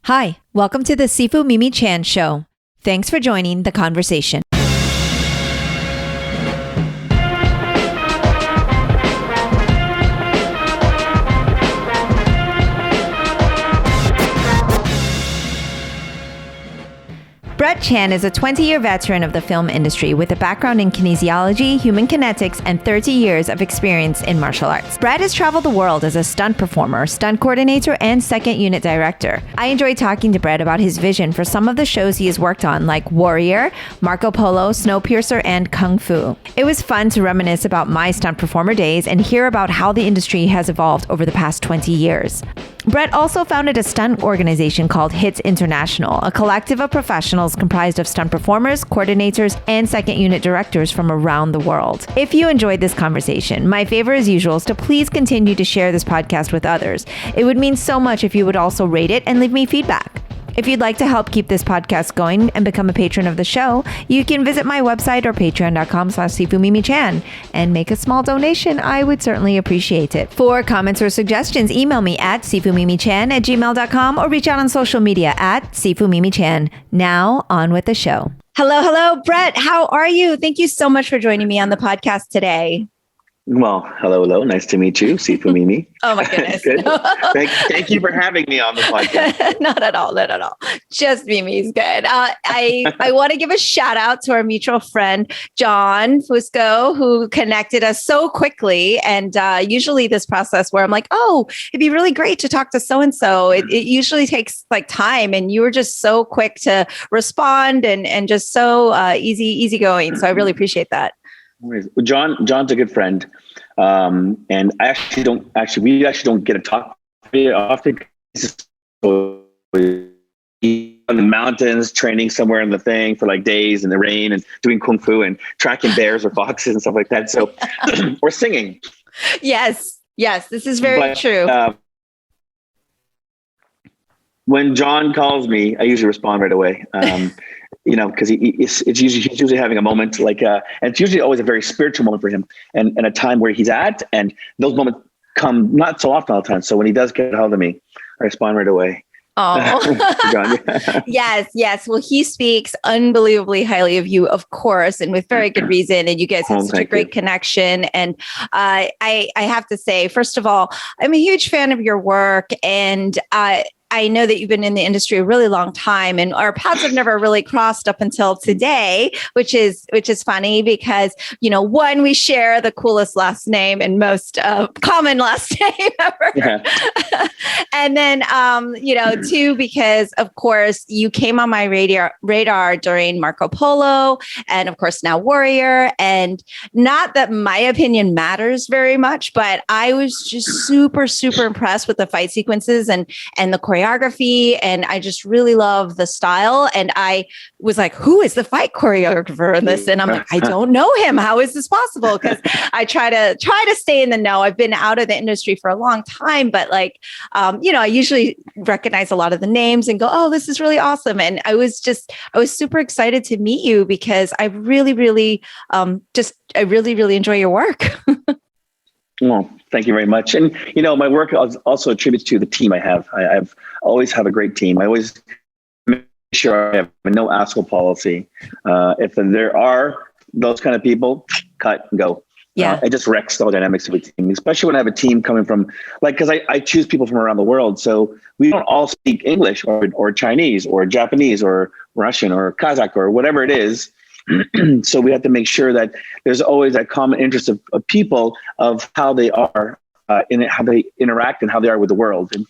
Hi, welcome to the Sifu Mimi Chan Show. Thanks for joining the conversation. Brett Chan is a 20-year veteran of the film industry with a background in kinesiology, human kinetics, and 30 years of experience in martial arts. Brett has traveled the world as a stunt performer, stunt coordinator, and second unit director. I enjoyed talking to Brett about his vision for some of the shows he has worked on, like Warrior, Marco Polo, Snowpiercer, and Kung Fu. It was fun to reminisce about my stunt performer days and hear about how the industry has evolved over the past 20 years. Brett also founded a stunt organization called Hits International, a collective of professionals comprised of stunt performers, coordinators, and second unit directors from around the world. If you enjoyed this conversation, my favor as usual is to please continue to share this podcast with others. It would mean so much if you would also rate it and leave me feedback. If you'd like to help keep this podcast going and become a patron of the show, you can visit my website or patreon.com/sifumimichan and make a small donation. I would certainly appreciate it. For comments or suggestions, email me at sifumimichan@gmail.com or reach out on social media at sifumimichan. Now, on with the show. Hello, Brett. How are you? Thank you so much for joining me on the podcast today. Well, hello. Nice to meet you, Sifu Mimi. Oh my goodness. Good. Thank you for having me on the podcast. Not at all. Just Mimi's good. I want to give a shout out to our mutual friend, John Fusco, who connected us so quickly. And usually this process where I'm like, oh, it'd be really great to talk to so-and-so. It usually takes like time. And you were just so quick to respond and just so easygoing. So I really appreciate that. Well, John's a good friend, and we don't get to talk very often. He's on the mountains, training somewhere in the thing for like days in the rain, and doing kung fu and tracking bears or foxes and stuff like that. So, or singing. Yes, this is very true. When John calls me, I usually respond right away. Because he's usually having a moment and it's usually always a very spiritual moment for him and a time where he's at. And those moments come not so often all the time. So when he does get a hold of me, I respond right away. Oh, John. Yes. Well, he speaks unbelievably highly of you, of course, and with very good reason. And you guys have such a great connection. And I have to say, first of all, I'm a huge fan of your work, and I know that you've been in the industry a really long time, and our paths have never really crossed up until today, which is funny because, one, we share the coolest last name and most common last name ever. Yeah. And then, two, because of course you came on my radar during Marco Polo and of course now Warrior. And not that my opinion matters very much, but I was just super, super impressed with the fight sequences and the choreography. And I just really love the style. And I was like, who is the fight choreographer in this? And I'm like, I don't know him. How is this possible? Because I try to stay in the know. I've been out of the industry for a long time, but I usually recognize a lot of the names and go, oh, this is really awesome. And I was super excited to meet you because I really, really enjoy your work. Well, thank you very much. And, my work also attributes to the team I have. I've always have a great team. I always make sure I have a no asshole policy. If there are those kind of people, cut and go. Yeah. It just wrecks the whole dynamics of a team, especially when I have a team coming from because I choose people from around the world. So we don't all speak English or Chinese or Japanese or Russian or Kazakh or whatever it is. So we have to make sure that there's always that common interest of people of how they are how they interact and how they are with the world, and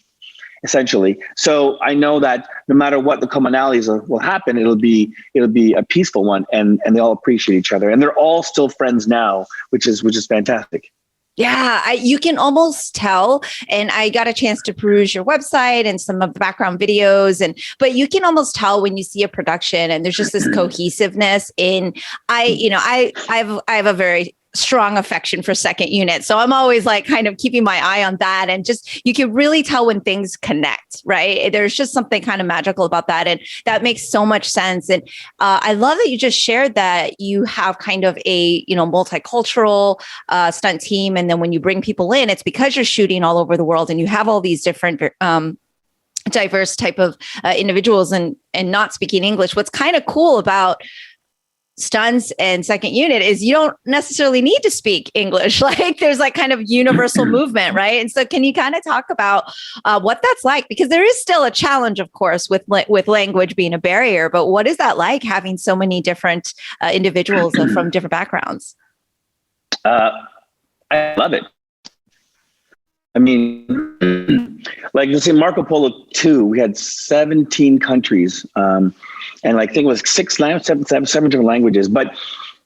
essentially. So I know that no matter what the commonalities will happen, it'll be a peaceful one, and they all appreciate each other, and they're all still friends now, which is fantastic. Yeah, you can almost tell. And I got a chance to peruse your website and some of the background videos. But you can almost tell when you see a production and there's just this cohesiveness I have a very strong affection for second unit. So I'm always like kind of keeping my eye on that. And just, you can really tell when things connect, right? There's just something kind of magical about that. And that makes so much sense. And I love that you just shared that you have kind of a, multicultural stunt team. And then when you bring people in, it's because you're shooting all over the world and you have all these different diverse type of individuals and not speaking English. What's kind of cool about stunts and second unit is you don't necessarily need to speak English. Like there's like kind of universal movement, right? And so can you kind of talk about what that's like? Because there is still a challenge, of course, with language being a barrier, but what is that like having so many different individuals from different backgrounds? I love it. I mean, like you see Marco Polo 2, we had 17 countries. And like, I think it was seven different languages. But,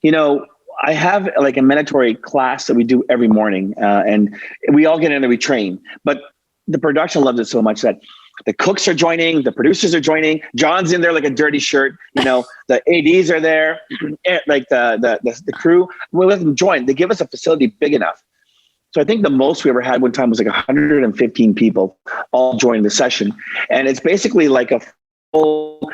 you know, I have like a mandatory class that we do every morning, and we all get in there, we train. But the production loves it so much that the cooks are joining, the producers are joining. John's in there like a dirty shirt. You know, the ADs are there, like the crew. We let them join. They give us a facility big enough. So I think the most we ever had one time was like 115 people all joining the session. And it's basically like a full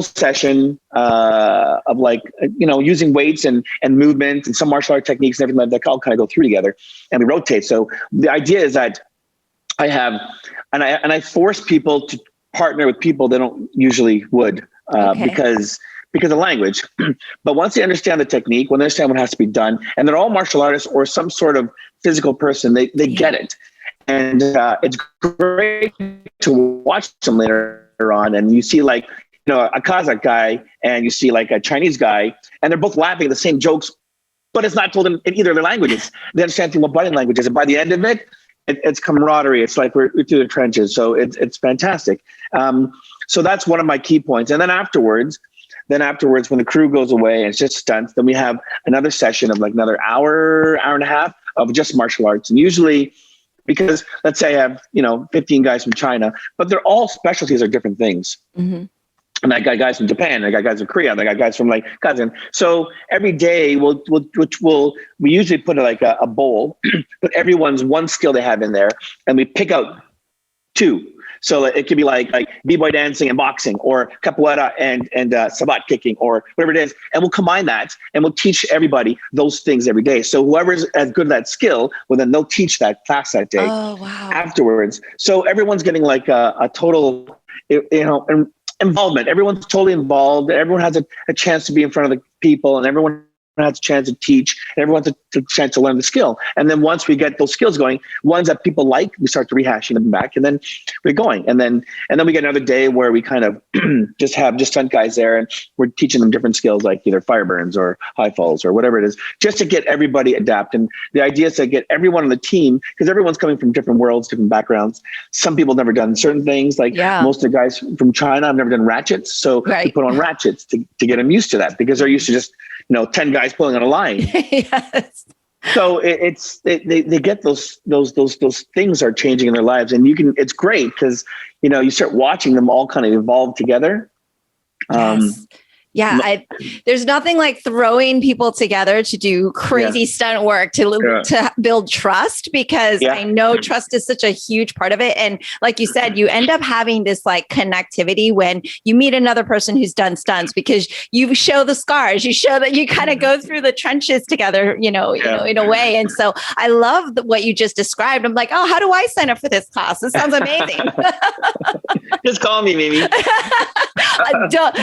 session of like, you know, using weights and movement and some martial art techniques and everything like that all kind of go through together and we rotate. So the idea is that I have, and I force people to partner with people they don't usually would because of language. But once they understand the technique, when they understand what has to be done, and they're all martial artists or some sort of physical person, they get it. And it's great to watch them later on. And you see like, you know, a Kazakh guy and you see like a Chinese guy, and they're both laughing at the same jokes, but it's not told in either of their languages. They understand what body language is. And by the end of it, it's camaraderie. It's like we're through the trenches. So it's fantastic. So that's one of my key points. And then afterwards, when the crew goes away and it's just stunts, then we have another session of like another hour and a half of just martial arts. And usually, because let's say I have, you know, 15 guys from China, but they're all specialties are different things. Mm-hmm. And I got guys from Japan, I got guys from Korea, I got guys from like Kazakh. So every day we usually put like a bowl, put everyone's one skill they have in there, and we pick out two. So it could be like b-boy dancing and boxing, or capoeira and sabat kicking, or whatever it is. And we'll combine that and we'll teach everybody those things every day. So whoever's as good at that skill, well, then they'll teach that class that day afterwards. So everyone's getting like a total, you know, involvement. Everyone's totally involved. Everyone has a chance to be in front of the people, and everyone has a chance to teach, and everyone has a chance to learn the skill. And then once we get those skills going, ones that people like, we start to rehashing them back, and then we're going. And then we get another day where we kind of just have stunt guys there, and we're teaching them different skills like either fire burns or high falls or whatever it is, just to get everybody adapt. And the idea is to get everyone on the team, because everyone's coming from different worlds, different backgrounds. Some people have never done certain things, like most of the guys from China have never done ratchets. So we put on ratchets to get them used to that, because they're used to just, you know, 10 guys pulling on a line. Yes. So they get those things are changing in their lives, and it's great because, you know, you start watching them all kind of evolve together. Yes. Yeah, there's nothing like throwing people together to do crazy stunt work to build trust, because I know trust is such a huge part of it. And like you said, you end up having this like connectivity when you meet another person who's done stunts, because you show the scars, you show that you kind of go through the trenches together, you know, in a way. And so I love what you just described. I'm like, oh, how do I sign up for this class? This sounds amazing. Just call me, Mimi.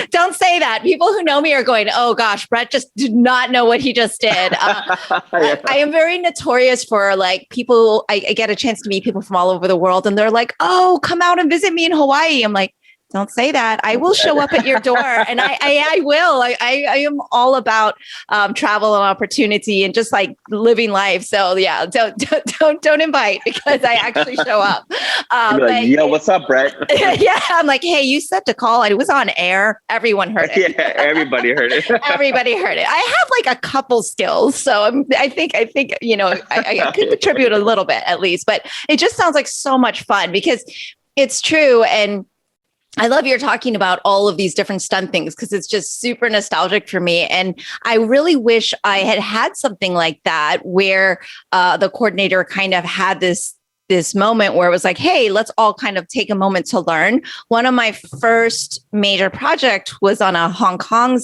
Don't say that. People who know me are going, oh gosh, Brett just did not know what he just did. I am very notorious for like people, I get a chance to meet people from all over the world, and they're like, oh, come out and visit me in Hawaii. I'm like, don't say that. I will show up at your door, and I will. I am all about travel and opportunity and just like living life. So yeah, don't invite, because I actually show up. Like, yo, what's up, Brett? Yeah, I'm like, hey, you said to call, and it was on air. Everyone heard it. Yeah, everybody heard it. Everybody heard it. I have like a couple skills, so I think you know I could contribute a little bit at least. But it just sounds like so much fun, because it's true. And I love you're talking about all of these different stunt things, because it's just super nostalgic for me. And I really wish I had something like that, where the coordinator kind of had this moment where it was like, hey, let's all kind of take a moment to learn. One of my first major project was on a Hong Kong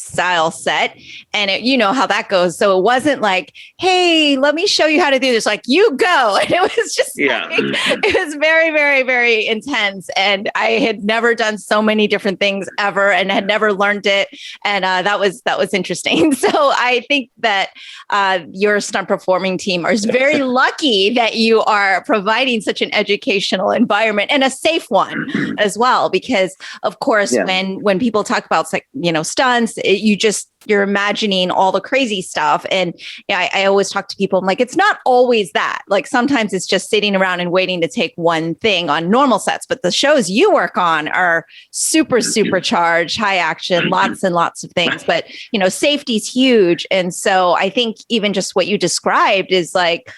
style set. And you know how that goes. So it wasn't like, hey, let me show you how to do this. Like, you go. And it was just, it was very, very, very intense. And I had never done so many different things ever and had never learned it. And that was interesting. So I think that your stunt performing team is very lucky that you are providing such an educational environment and a safe one as well. Because of course, when people talk about, stunts, you're imagining all the crazy stuff. And I always talk to people, I'm like, it's not always that. Like sometimes it's just sitting around and waiting to take one thing on normal sets. But the shows you work on are super, super charged, high action, lots and lots of things. But, safety's huge. And so I think even just what you described is like,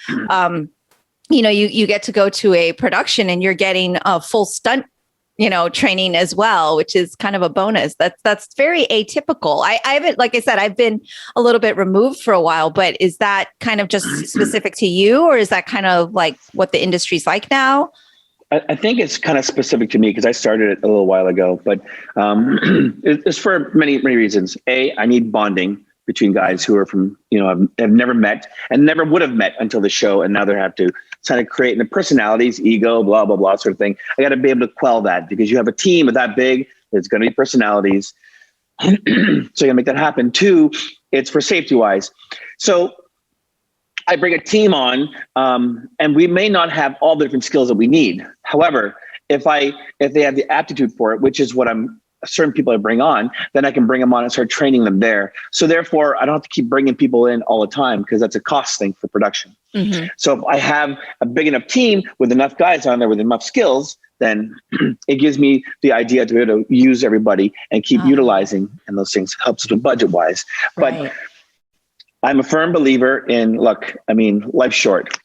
you get to go to a production and you're getting a full stunt training as well, which is kind of a bonus. That's very atypical. I haven't, like I said, I've been a little bit removed for a while, but is that kind of just specific to you, or is that kind of like what the industry's like now? I think it's kind of specific to me because I started it a little while ago, but it's for many, many reasons. I need bonding between guys who are from, have never met and never would have met until the show. And now they have to kind of create the personalities, ego, blah, blah, blah sort of thing. I got to be able to quell that because you have a team of that big, there's going to be personalities. So you got to make that happen. Two, it's for safety wise. So I bring a team on and we may not have all the different skills that we need. However, if they have the aptitude for it, which is what certain people I bring on, then I can bring them on and start training them there. So therefore, I don't have to keep bringing people in all the time because that's a cost thing for production. Mm-hmm. So if I have a big enough team with enough guys on there with enough skills, then it gives me the idea to be able to use everybody and keep utilizing, and those things helps with budget wise. Right. But I'm a firm believer in life's short.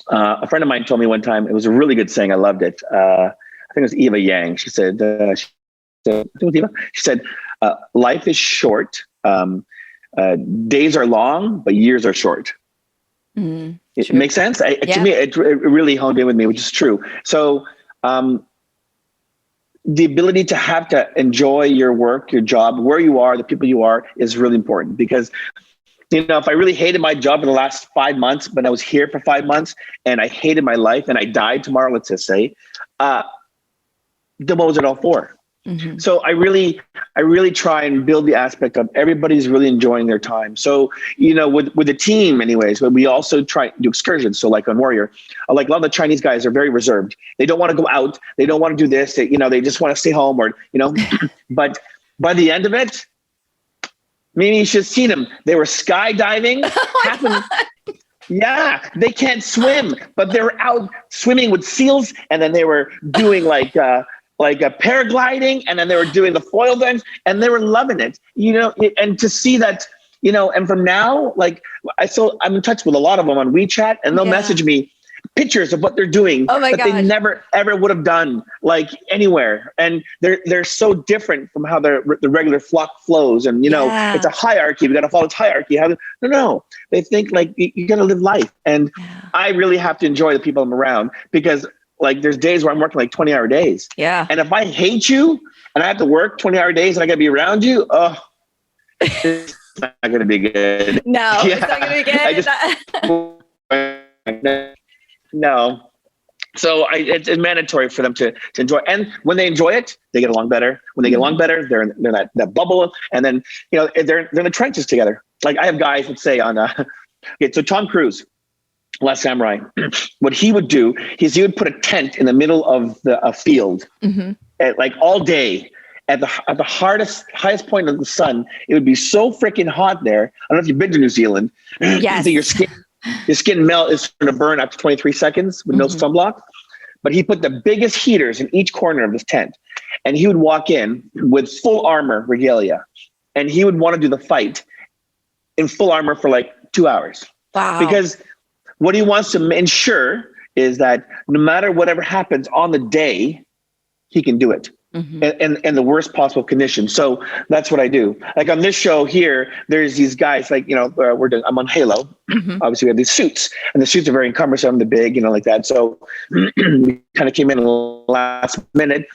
A friend of mine told me one time, it was a really good saying. I loved it. I think it was Eva Yang. She said, life is short. Days are long, but years are short. Mm, it makes sense. To me, it really honed in with me, which is true. So the ability to have to enjoy your work, your job, where you are, the people you are is really important because, if I really hated my job in the last 5 months, but I was here for 5 months and I hated my life and I died tomorrow, let's just say, then what was it all for? Mm-hmm. So I really try and build the aspect of everybody's really enjoying their time. So, with the team anyways, but we also try to do excursions. So like on Warrior, like a lot of the Chinese guys are very reserved. They don't want to go out. They don't want to do this. They just want to stay home but by the end of it, maybe you should have seen them. They were skydiving. Yeah, they can't swim, but they're out swimming with seals. And then they were doing like a paragliding, and then they were doing the foil dance, and they were loving it, and to see that, and from now, I'm in touch with a lot of them on WeChat, and they'll message me pictures of what they're doing that they never ever would have done anywhere. And they're so different from how the regular flock flows. And, it's a hierarchy. We got to follow its hierarchy. No, they think you got to live life. And I really have to enjoy the people I'm around because there's days where I'm working 20-hour days. Yeah. And if I hate you and I have to work 20-hour days and I got to be around you, it's not going to be good. No, it's not going to be good. No. So it's mandatory for them to enjoy. And when they enjoy it, they get along better. When they get along better, they're in that bubble. And then, they're in the trenches together. I have guys that say so Tom Cruise, Last Samurai, what he would do is he would put a tent in the middle of a field, all day at the highest point of the sun. It would be so freaking hot there. I don't know if you've been to New Zealand. Yes. Your skin melt is going to burn after 23 seconds with no sunblock. But he put the biggest heaters in each corner of his tent, and he would walk in with full armor regalia, and he would want to do the fight in full armor for 2 hours. Wow. Because what he wants to ensure is that no matter whatever happens on the day, he can do it in the worst possible conditions. So that's what I do. On this show here, there's these guys I'm on Halo. Obviously we have these suits, and the suits are very cumbersome, the big, like that. So we kind of came in last minute.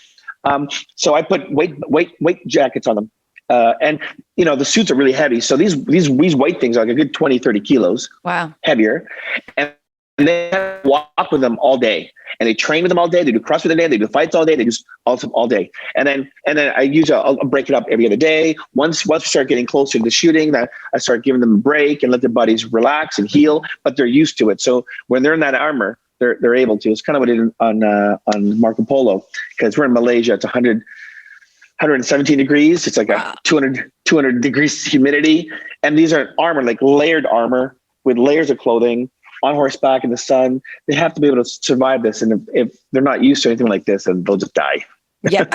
So I put weight jackets on them. And the suits are really heavy. So these weight things are like a good 20, 30 kilos. Wow. Heavier. And they have to walk with them all day. And they train with them all day. They do CrossFit all day. They do fights all day. They do all day. And then I'll break it up every other day. Once we start getting closer to the shooting, that I start giving them a break and let their bodies relax and heal. But they're used to it. So when they're in that armor, they're able to. It's kind of what it is on Marco Polo, because we're in Malaysia. It's 117 degrees. It's like a 200 degrees humidity. And these are armor, like layered armor with layers of clothing on horseback in the sun. They have to be able to survive this. And if they're not used to anything like this, then they'll just die. Yeah.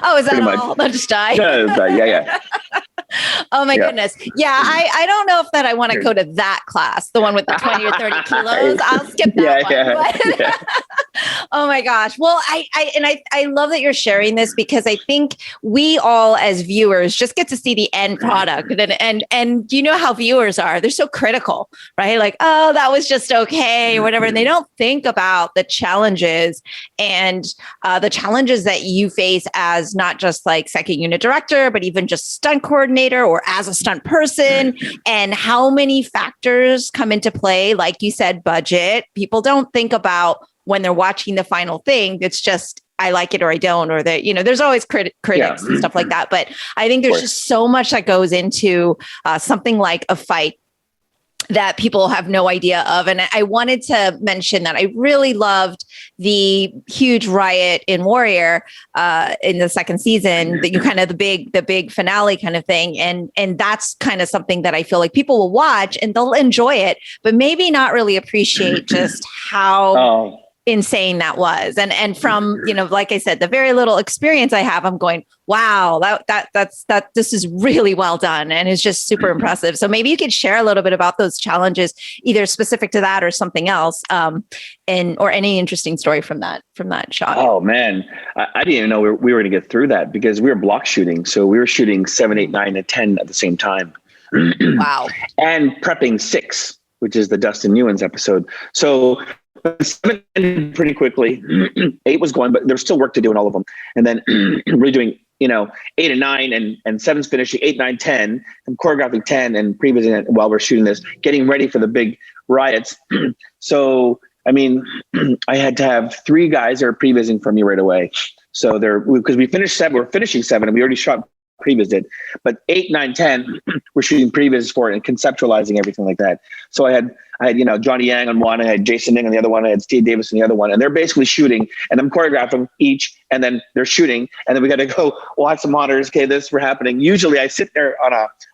Oh, is that all? They'll just die? Yeah. Oh my goodness. Yeah. I don't know if I want to go to that class, the one with the 20 or 30 kilos. I'll skip that one. Oh my gosh. Well, I love that you're sharing this, because I think we all as viewers just get to see the end product, and you know how viewers are. They're so critical, right? Like, oh, that was just okay, whatever. And they don't think about the challenges and the challenges that you face as not just like second unit director, but even just stunt coordinator or as a stunt person, and how many factors come into play. Like you said, budget. People don't think about when they're watching the final thing. It's just, I like it or I don't, or that, there's always critics and stuff like that. But I think there's just so much that goes into something like a fight that people have no idea of. And I wanted to mention that I really loved the huge riot in Warrior in the second season, that you kind of the big finale kind of thing. And that's kind of something that I feel like people will watch and they'll enjoy it, but maybe not really appreciate just how insane that was. And from, like I said, the very little experience I have, I'm going, wow, this is really well done. And it's just super impressive. So maybe you could share a little bit about those challenges, either specific to that or something else, or any interesting story from that shot. Oh man, I didn't even know we were going to get through that, because we were block shooting. So we were shooting 7, 8, 9, and 10 at the same time. Wow. And prepping 6, which is the Dustin Newens episode. So 7 ended pretty quickly. 8 was going, but there's still work to do in all of them. And then we're doing, 8 and 9 and 7's finishing 8, 9, 10. I'm choreographing 10 and previewing it while we're shooting this, getting ready for the big riots. So, I had to have 3 guys that are previewing for me right away. So because we finished 7, we're finishing 7 and we already shot previous did, but 8, 9, 10, we're shooting previous for it and conceptualizing everything like that. So I had Johnny Yang on one, I had Jason Ning on the other one, I had Steve Davis on the other one, and they're basically shooting, and I'm choreographing each, and then they're shooting, and then we got to go watch some monitors. Okay, this is happening. Usually I sit there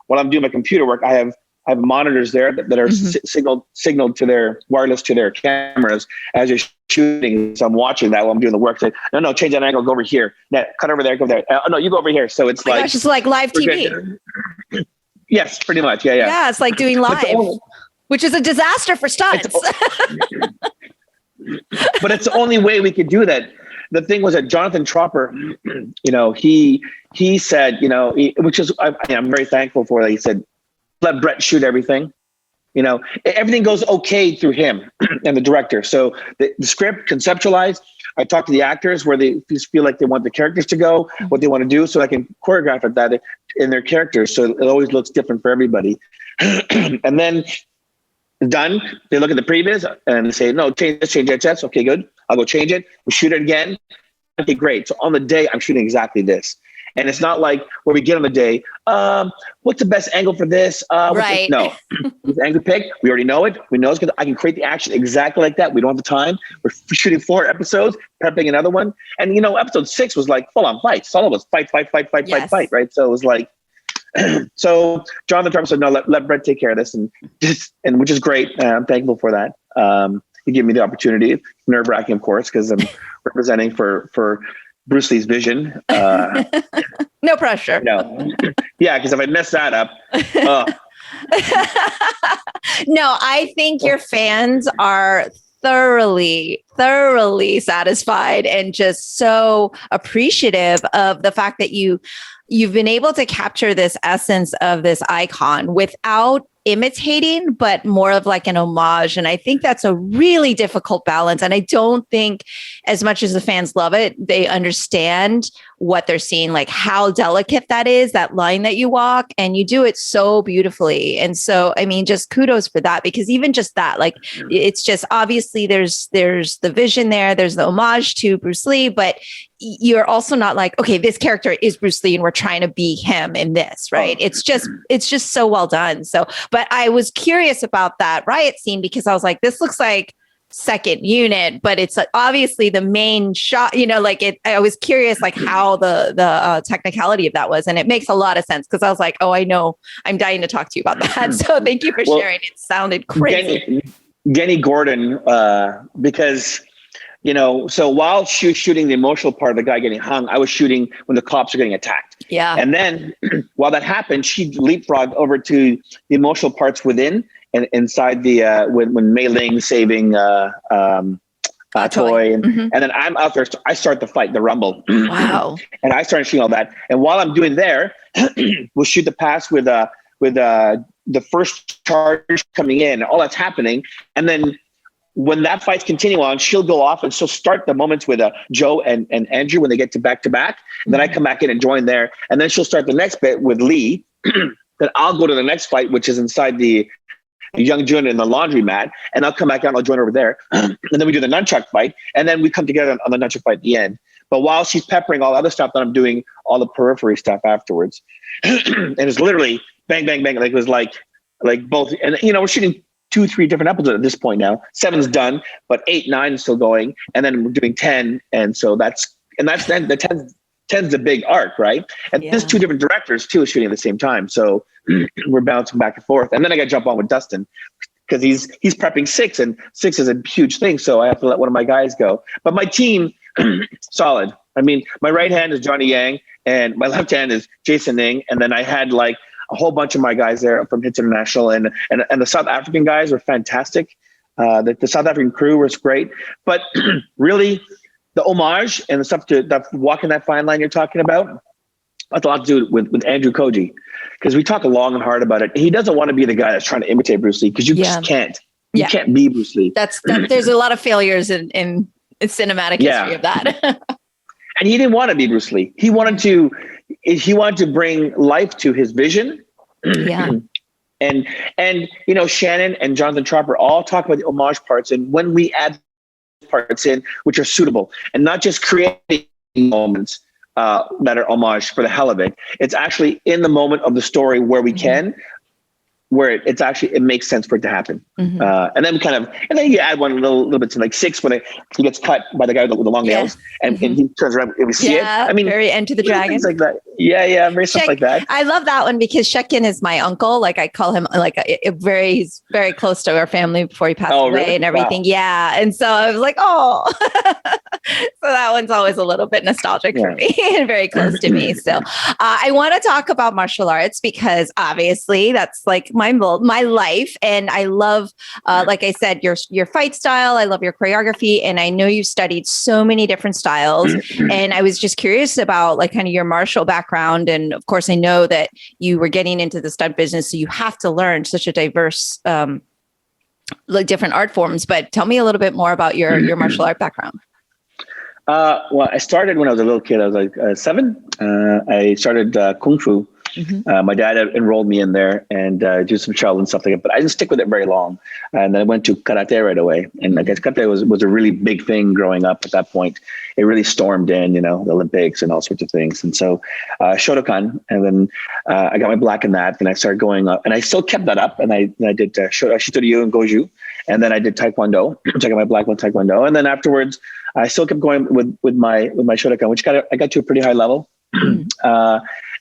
when I'm doing my computer work, I have monitors there that are signaled to their wireless to their cameras as you're shooting. So I'm watching that while I'm doing the work. Say, no, change that angle, go over here. Yeah, cut over there, go there. No, you go over here. So it's gosh, it's like live TV. Yes, pretty much. Yeah. Yeah, it's like doing live, which is a disaster for stunts. But it's the only way we could do that. The thing was that Jonathan Tropper, he said, which is I'm very thankful for that. He said, let Brett shoot everything. Everything goes okay through him and the director. So the script conceptualized. I talk to the actors where they feel like they want the characters to go, what they want to do, so I can choreograph it that in their characters. So it always looks different for everybody. And then done, they look at the previous and they say, no, change this. Okay, good. I'll go change it. We shoot it again. Okay, great. So on the day, I'm shooting exactly this. And it's not like where we get on the day, what's the best angle for this? Right. No, the angle pick, we already know it. We know it's good. I can create the action exactly like that. We don't have the time. We're shooting 4 episodes, prepping another one. And, episode 6 was like full on fights. All of us fight, right? So it was like, so Jonathan Trump said, no, let Brett take care of this. And which is great. I'm thankful for that. He gave me the opportunity. Nerve wracking, of course, because I'm representing for Bruce Lee's vision. No pressure. No. Yeah, because if I mess that up. No, I think your fans are thoroughly satisfied and just so appreciative of the fact that you you've been able to capture this essence of this icon without imitating, but more of like an homage. And I think that's a really difficult balance. And I don't think, as much as the fans love it, they understand what they're seeing, like how delicate that is, that line that you walk, and you do it so beautifully. And so, I mean, just kudos for that, because even just that, like, it's just obviously there's the vision there, there's the homage to Bruce Lee, but you're also not like, okay, this character is Bruce Lee and we're trying to be him in this, right? It's just so well done. So, but I was curious about that riot scene, because I was like, this looks like second unit, but it's obviously the main shot, like it, I was curious like how the technicality of that was. And it makes a lot of sense, because I was like, oh, I know, I'm dying to talk to you about that. So thank you for sharing. It sounded crazy. Genny Gordon, because so while she was shooting the emotional part of the guy getting hung, I was shooting when the cops are getting attacked. Yeah. And then while that happened, she leapfrogged over to the emotional parts within and inside the when Mei Ling saving Toy, and then I'm out there. I start the fight, the rumble. Wow. And I started shooting all that. And while I'm doing there, we'll shoot the pass with the first charge coming in. All that's happening, and then when that fight's continuing on, she'll go off and she'll start the moments with Joe and Andrew when they get to back. And then I come back in and join there. And then she'll start the next bit with Lee. Then I'll go to the next fight, which is inside the Young Jun in the laundromat. And I'll come back out and I'll join over there. And then we do the nunchuck fight. And then we come together on the nunchuck fight at the end. But while she's peppering all the other stuff, then I'm doing all the periphery stuff afterwards. And it's literally bang, bang, bang. Like it was like both. And, we're shooting 2-3 different episodes at this point now. 7's done, but 8, 9 is still going, and then we're doing 10, and so that's then the 10's the big arc, right? And there's 2 different directors too shooting at the same time, so we're bouncing back and forth. And then I got to jump on with Dustin because he's prepping 6, and 6 is a huge thing, so I have to let one of my guys go. But my team, solid. I mean, my right hand is Johnny Yang, and my left hand is Jason Ning, and then I had like a whole bunch of my guys there from Hits International, and the South African guys were fantastic. The South African crew was great, but really the homage and the stuff that walking that fine line you're talking about, that's a lot to do with Andrew Koji, because we talk long and hard about it. He doesn't want to be the guy that's trying to imitate Bruce Lee, because you just can't. You can't be Bruce Lee. There's a lot of failures in cinematic history of that. And he didn't want to be Bruce Lee. He wanted to bring life to his vision. Yeah. And Shannon and Jonathan Tropper all talk about the homage parts, and when we add parts in which are suitable and not just creating moments that are homage for the hell of it, it's actually in the moment of the story where we can, where it makes sense for it to happen. And then you add one little bit to like 6 when he gets cut by the guy with the long nails, and he turns around and we see it. I mean, very Enter the Dragon. Things like that. Yeah, very stuff like that. I love that one because Shekin is my uncle. Like I call him like he's very close to our family before he passed away really? And everything. Wow. Yeah. And so I was like, oh, so that one's always a little bit nostalgic for me and very close to me. So I want to talk about martial arts because obviously that's like my life. And I love, like I said, your fight style. I love your choreography. And I know you've studied so many different styles. And I was just curious about like kind of your martial background. And of course, I know that you were getting into the stunt business. So you have to learn such a diverse, like different art forms. But tell me a little bit more about your martial art background. Well, I started when I was a little kid. I was like 7. I started Kung Fu. My dad enrolled me in there and do some Shaolin and stuff like that, but I didn't stick with it very long. And then I went to karate right away. And I guess karate was a really big thing growing up at that point. It really stormed in, the Olympics and all sorts of things. And so Shotokan, and then I got my black in that. And I started going up, and I still kept that up. And I did Shitoryu and Goju, and then I did Taekwondo, which I got my black one Taekwondo. And then afterwards, I still kept going with my Shotokan, which I got to a pretty high level.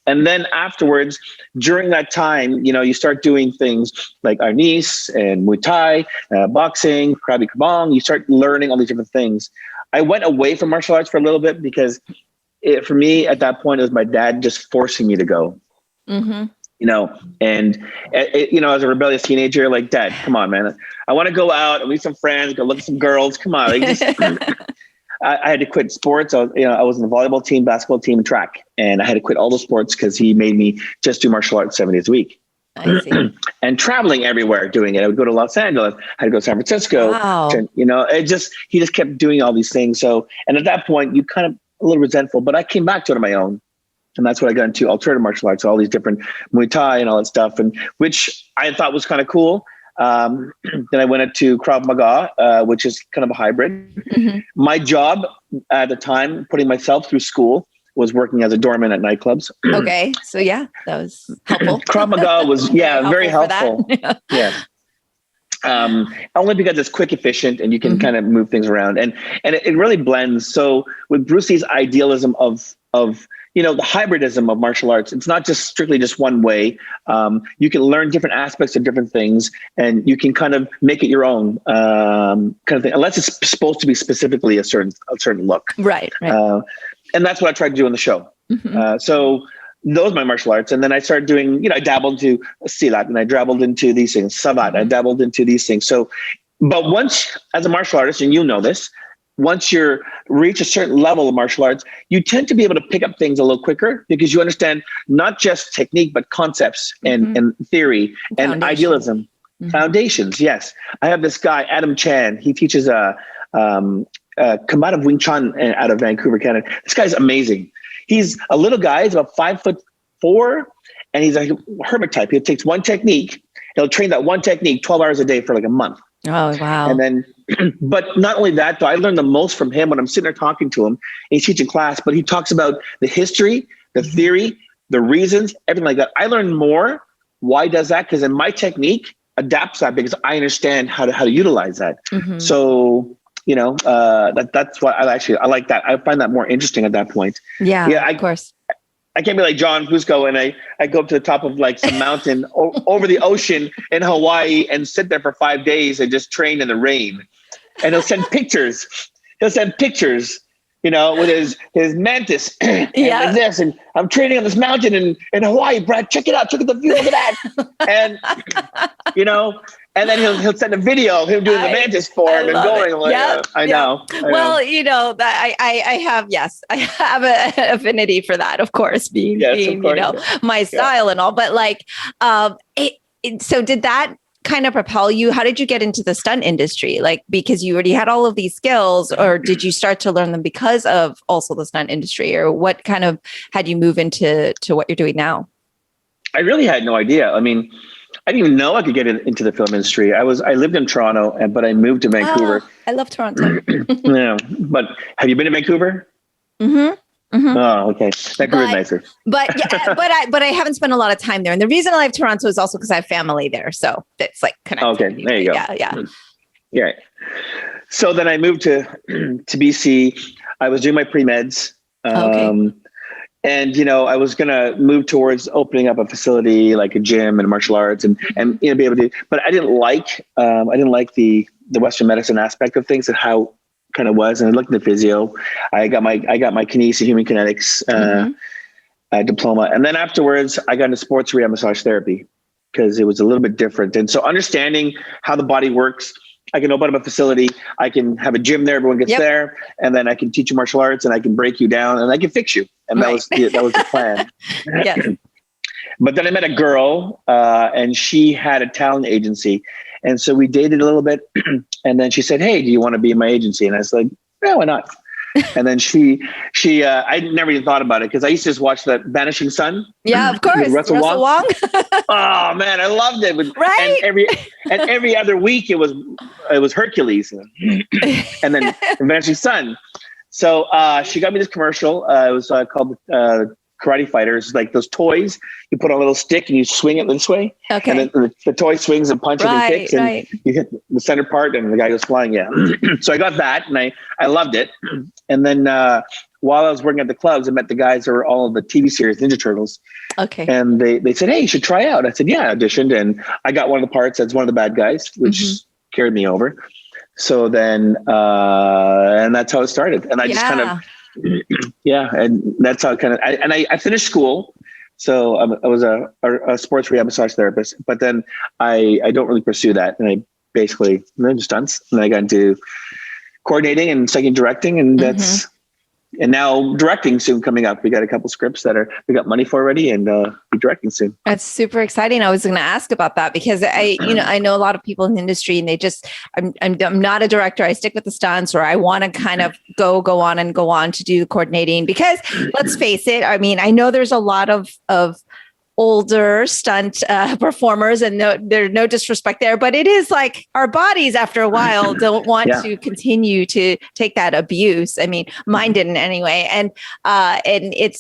And then afterwards, during that time, you start doing things like arnis and Muay Thai, boxing, Krabi Kabong. You start learning all these different things. I went away from martial arts for a little bit because for me at that point, it was my dad just forcing me to go. And as a rebellious teenager, like, Dad, come on, man. I want to go out and meet some friends, go look at some girls. Come on. I had to quit sports. I was in the volleyball team, basketball team, and track. and I had to quit all the sports because he made me just do martial arts 7 days a week. I see. And traveling everywhere doing it. I would go to Los Angeles, I had to go to San Francisco. Wow. He just kept doing all these things. So, and at that point, you kind of a little resentful, but I came back to it on my own. And that's what I got into alternative martial arts, all these different Muay Thai and all that stuff, and which I thought was kind of cool. Then I went into Krav Maga, which is kind of a hybrid. Mm-hmm. My job at the time, putting myself through school, was working as a doorman at nightclubs. Okay. So yeah, that was helpful. Krav Maga was, very helpful. Yeah. Only because it's quick, efficient, and you can kind of move things around. And it really blends. So with Bruce Lee's idealism of the hybridism of martial arts, it's not just strictly just one way. You can learn different aspects of different things, and you can kind of make it your own kind of thing, unless it's supposed to be specifically a certain look. Right. And that's what I tried to do on the show. Mm-hmm. So those are my martial arts. And then I started doing, I dabbled into Silat, and I dabbled into these things, Savat, mm-hmm. I dabbled into these things. So, but once as a martial artist, and you know this, once you reach a certain level of martial arts, you tend to be able to pick up things a little quicker because you understand not just technique, but concepts and theory and idealism. Mm-hmm. Foundations, yes. I have this guy, Adam Chan. He teaches combative Wing Chun out of Vancouver, Canada. This guy's amazing. He's a little guy. He's about 5'4", and he's a hermit type. He takes one technique. He'll train that one technique 12 hours a day for like a month. Oh, wow. And then, but not only that, though, I learned the most from him when I'm sitting there talking to him. He's teaching class, but he talks about the history, the theory, the reasons, everything like that. I learned more. Why does that? Because in my technique adapts that because I understand how to utilize that. Mm-hmm. So, that's why I like that. I find that more interesting at that point. Yeah, of course. I can't be like John Fusco and I go up to the top of like some mountain over the ocean in Hawaii and sit there for 5 days and just train in the rain. And he'll send pictures. With his mantis and this, and I'm training on this mountain in Hawaii, Brad, check it out. Check out the view. Look at that. And, and then he'll send a video of him doing the mantis form and going like, I know. Well, that I have an affinity for that, of course, being my style and all, but like, so did that kind of propel you? How did you get into the stunt industry? Like, because you already had all of these skills, or did you start to learn them because of also the stunt industry, or what kind of had you move into what you're doing now? I really had no idea. I mean, I didn't even know I could get into the film industry. I lived in Toronto, but I moved to Vancouver. Oh, I love Toronto. Yeah, but have you been to Vancouver? Mm-hmm. Mm-hmm. Oh, okay. Vancouver's nicer. But I haven't spent a lot of time there. And the reason I like Toronto is also because I have family there. So it's like connected. Okay, there you go. Yeah. Yeah. So then I moved to BC. I was doing my pre-meds. Okay. And, I was going to move towards opening up a facility like a gym and martial arts and be able to, but I didn't like the Western medicine aspect of things and how kind of was. And I looked at the physio. I got my Kinesiology, human kinetics diploma. And then afterwards I got into sports rehab massage therapy because it was a little bit different. And so understanding how the body works, I can open up a facility. I can have a gym there. Everyone gets there, and then I can teach you martial arts, and I can break you down, and I can fix you. And that was the plan. Yes. But then I met a girl, and she had a talent agency, and so we dated a little bit. And then she said, "Hey, do you want to be in my agency?" And I was like, "Yeah, why not?" And then she I never even thought about it because I used to just watch that Vanishing Sun. Yeah, of course. Russell Wong. Oh man, I loved it. Right. And every other week it was Hercules and then Vanishing Sun. So she got me this commercial. It was called Karate Fighters, like those toys. You put on a little stick and you swing it this way. Okay. And then the toy swings and punches and kicks, and you hit the center part, and the guy goes flying. Yeah. So I got that, and I loved it. And then while I was working at the clubs, I met the guys that were all of the TV series Ninja Turtles. Okay. And they said, "Hey, you should try out." I said, "Yeah." I auditioned, and I got one of the parts as one of the bad guys, which carried me over. So then, and that's how it started. And I just kind of. Yeah, and that's how I finished school. So I was a sports rehab massage therapist, but then I don't really pursue that. And I basically learned stunts, and I got into coordinating and second directing, and and now directing soon coming up. We got a couple scripts we got money for already, and be directing soon. That's super exciting. I was going to ask about that because I know a lot of people in the industry, and they just, I'm not a director. I stick with the stunts, or I want to kind of go on to do the coordinating, because let's face it. I mean, I know there's a lot of older stunt performers, and there's no disrespect there, but it is like our bodies after a while don't want to continue to take that abuse. I mean, mine didn't anyway. And it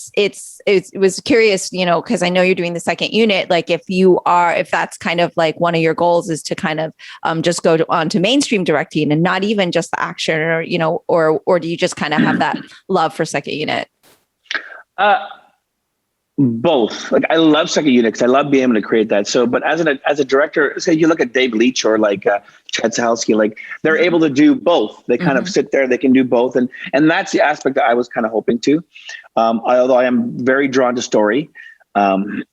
was curious, because I know you're doing the second unit, like if that's kind of like one of your goals is to kind of just go on to mainstream directing and not even just the action, or do you just kind of have that love for second unit? Both. Like, I love second unit because I love being able to create that. So, but as a director, say you look at Dave Leitch or like Chad Stahelski, like they're able to do both. They kind of sit there, they can do both, and that's the aspect that I was kind of hoping to. Although I am very drawn to story, and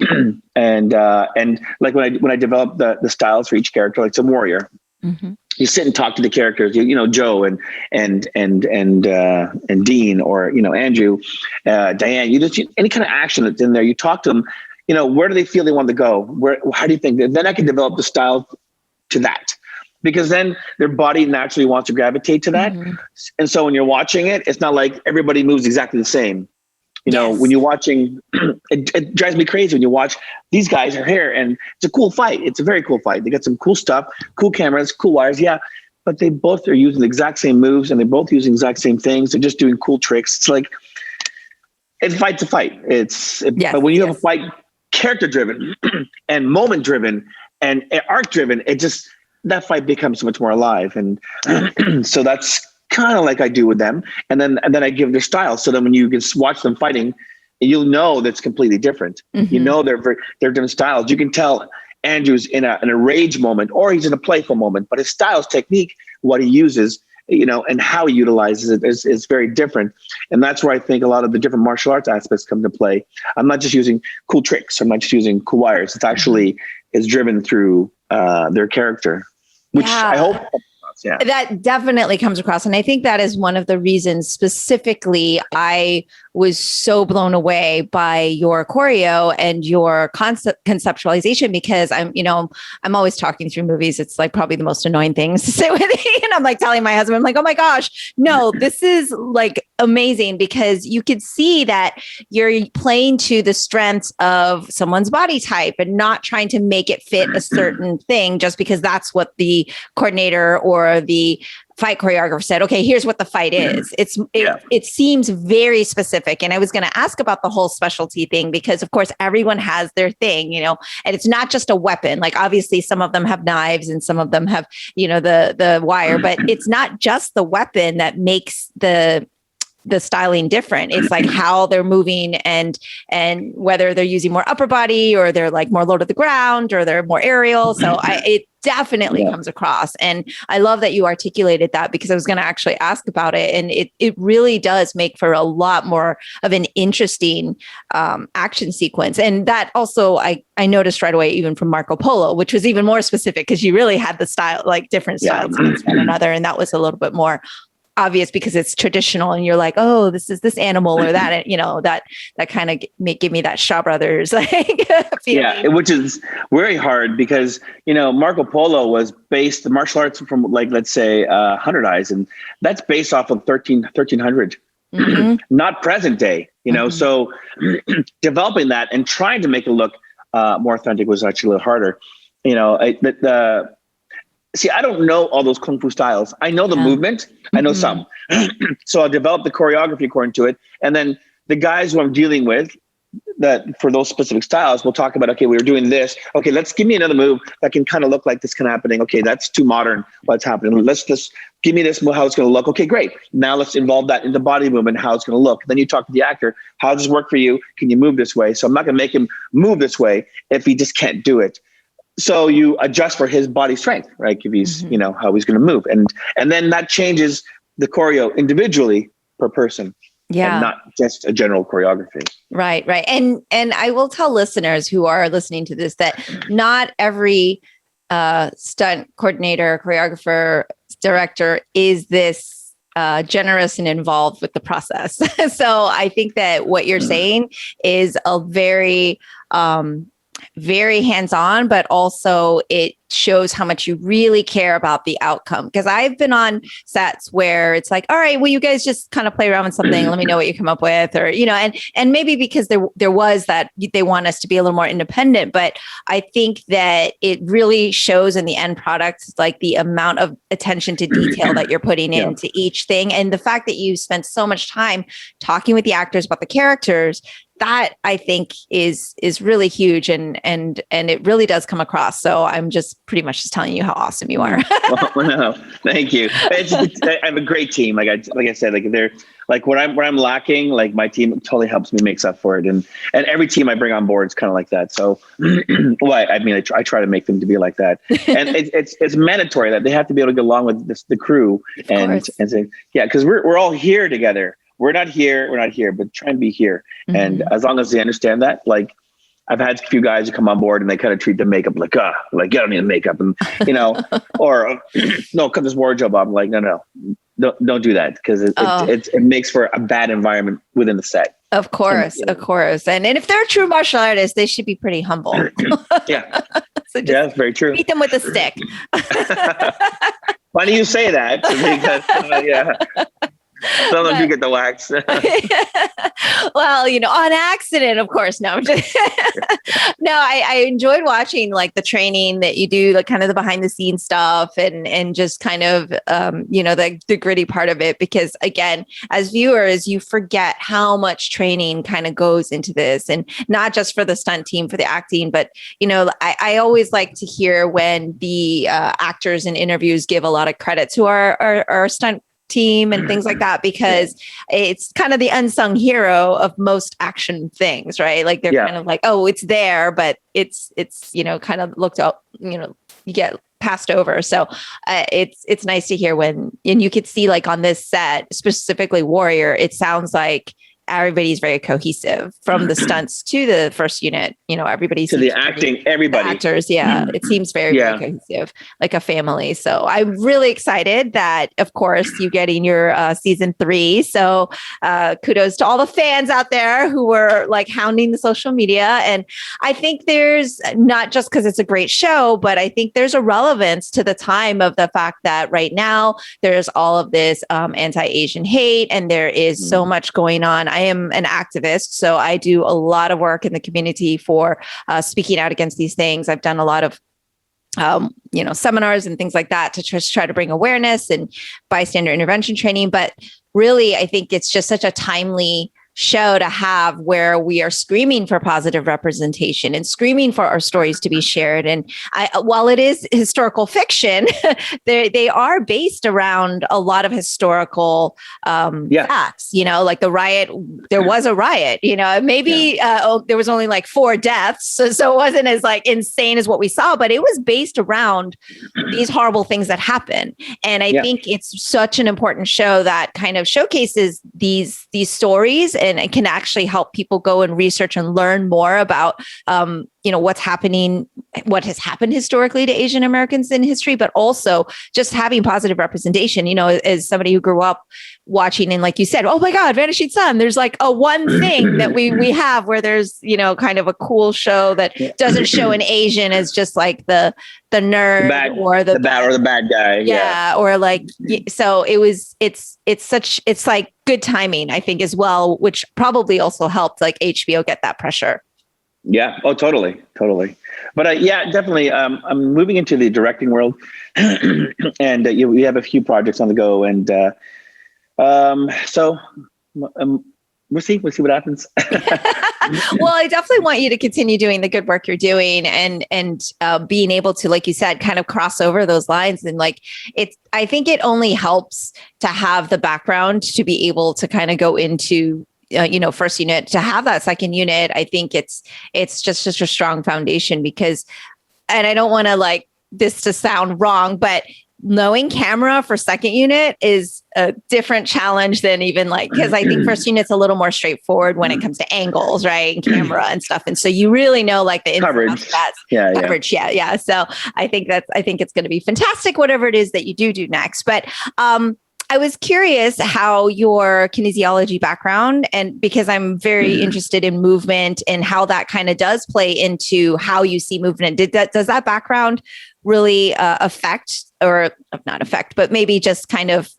like when I develop the styles for each character, like some warrior. You sit and talk to the characters, Joe and Dean, or Andrew, Diane. You just any kind of action that's in there. You talk to them. Where do they feel they want to go? How do you think? Then I can develop the style to that, because then their body naturally wants to gravitate to that. And so when you're watching it, it's not like everybody moves exactly the same. When you're watching, it drives me crazy when you watch these guys are here, and it's a cool fight. It's a very cool fight. They got some cool stuff, cool cameras, cool wires. Yeah. But they both are using the exact same moves, and they both using the exact same things. They're just doing cool tricks. It's like, it fight's a fight. But when you have a fight character driven and moment driven and arc driven, that fight becomes so much more alive. And so that's kind of like I do with them. And then I give their style. So then when you can watch them fighting, you'll know that's completely different. They're different styles. You can tell Andrew's in a rage moment, or he's in a playful moment, but his style's technique, what he uses, and how he utilizes it is very different. And that's where I think a lot of the different martial arts aspects come to play. I'm not just using cool tricks. I'm not just using cool wires. It's actually is driven through their character, which I hope. Yeah. That definitely comes across. And I think that is one of the reasons specifically I was so blown away by your choreo and your conceptualization, because I'm always talking through movies. It's like probably the most annoying thing to sit with me. And I'm like telling my husband, I'm like, oh my gosh, no, this is like amazing, because you could see that you're playing to the strengths of someone's body type and not trying to make it fit a certain thing just because that's what the coordinator or the fight choreographer said. Okay, here's what the fight is. It seems very specific. And I was going to ask about the whole specialty thing, because of course everyone has their thing, and it's not just a weapon. Like obviously some of them have knives and some of them have, the wire, but it's not just the weapon that makes the styling different. It's like how they're moving and whether they're using more upper body, or they're like more low to the ground, or they're more aerial. So it definitely comes across. And I love that you articulated that, because I was going to actually ask about it. And it really does make for a lot more of an interesting action sequence. And that also, I noticed right away, even from Marco Polo, which was even more specific, because you really had the style, like different styles against one another. And that was a little bit more obvious because it's traditional, and you're like, oh, this is this animal or that, that kind of give me that Shaw Brothers like feeling. Yeah, which is very hard because Marco Polo was based the martial arts from, like, let's say 100 Eyes, and that's based off of 1300, not present day. So developing that and trying to make it look more authentic was actually a little harder. See, I don't know all those Kung Fu styles. I know the movement. I know some. So I'll develop the choreography according to it. And then the guys who I'm dealing with that for those specific styles, we'll talk about, okay, we were doing this. Okay, let's give me another move that can kind of look like this kind of happening. Okay, that's too modern. What's happening? Let's just give me this, how it's going to look. Okay, great. Now let's involve that in the body movement, how it's going to look. Then you talk to the actor. How does this work for you? Can you move this way? So I'm not going to make him move this way if he just can't do it. So you adjust for his body strength, right? If he's, how he's going to move. And then that changes the choreo individually per person. Yeah. And not just a general choreography. Right. And I will tell listeners who are listening to this that not every stunt coordinator, choreographer, director is this generous and involved with the process. So I think that what you're saying is a very hands-on, but also it shows how much you really care about the outcome. Because I've been on sets where it's like, all right, well, you guys just kind of play around with something. Let me know what you come up with, or, and maybe because there was that they want us to be a little more independent. But I think that it really shows in the end product, like the amount of attention to detail that you're putting into each thing. And the fact that you spent so much time talking with the actors about the characters, that I think is really huge, and it really does come across. So I'm just pretty much just telling you how awesome you are. Well, no, thank you. I have a great team. Like I said, like they're like where I'm lacking, like my team totally helps me make up for it. And every team I bring on board is kind of like that. So, I try to make them to be like that. And it's mandatory that they have to be able to get along with the crew and say, because we're all here together. We're not here, but try and be here. Mm-hmm. And as long as they understand that, like I've had a few guys who come on board and they kind of treat the makeup like you don't need the makeup, and or no, cut this wardrobe up. I'm like, no, don't do that, because it makes for a bad environment within the set. Of course. And if they're true martial artists, they should be pretty humble. Yeah. So that's very true. Beat them with a stick. Why do you say that? Because, sometimes you get the wax. Well, on accident, of course. No, no, I enjoyed watching like the training that you do, like kind of the behind the scenes stuff and just kind of, the gritty part of it, because again, as viewers, you forget how much training kind of goes into this, and not just for the stunt team, for the acting, but, I always like to hear when the actors in interviews give a lot of credit to our stunt team and things like that, because it's kind of the unsung hero of most action things, right? Like they're kind of like, oh, it's there, but it's kind of looked up, you get passed over. So it's nice to hear and you could see like on this set, specifically Warrior, it sounds like everybody's very cohesive, from the stunts to the first unit. Everybody to the acting, everybody, actors. Yeah, it seems very cohesive, like a family. So I'm really excited that, of course, you getting your season 3. So kudos to all the fans out there who were like hounding the social media. And I think there's not just because it's a great show, but I think there's a relevance to the time of the fact that right now there's all of this anti-Asian hate, and there is so much going on. I am an activist, so I do a lot of work in the community for speaking out against these things. I've done a lot of seminars and things like that to just try to bring awareness and bystander intervention training. But really, I think it's just such a timely show to have, where we are screaming for positive representation and screaming for our stories to be shared. And while it is historical fiction, they are based around a lot of historical facts, like the riot. There was a riot, maybe there was only like 4 deaths. So it wasn't as like insane as what we saw, but it was based around these horrible things that happen. And I think it's such an important show that kind of showcases these stories, and it can actually help people go and research and learn more about, what's happening, what has happened historically to Asian Americans in history, but also just having positive representation, as somebody who grew up watching, and like you said, oh my God, Vanishing Sun, there's like a one thing that we have where there's, kind of a cool show that doesn't show an Asian as just like the nerd or the bad guy. Yeah. Or like, so it's like good timing, I think, as well, which probably also helped like HBO get that pressure. Yeah. Oh, totally. But definitely. I'm moving into the directing world, and we have a few projects on the go, and so we'll see what happens. Well, I definitely want you to continue doing the good work you're doing, and being able to, like you said, kind of cross over those lines. And like I think it only helps to have the background to be able to kind of go into first unit, to have that second unit. I think it's just such a strong foundation, because, and I don't want to like this to sound wrong, but knowing camera for second unit is a different challenge than even like, because I think first unit's a little more straightforward when it comes to angles, right? And camera and stuff. And so you really know like the coverage. Coverage. Yeah. So I think it's going to be fantastic, whatever it is that you do next. But I was curious how your kinesiology background, and because I'm very interested in movement and how that kind of does play into how you see movement. Does that background really affect, or not affect, but maybe just kind of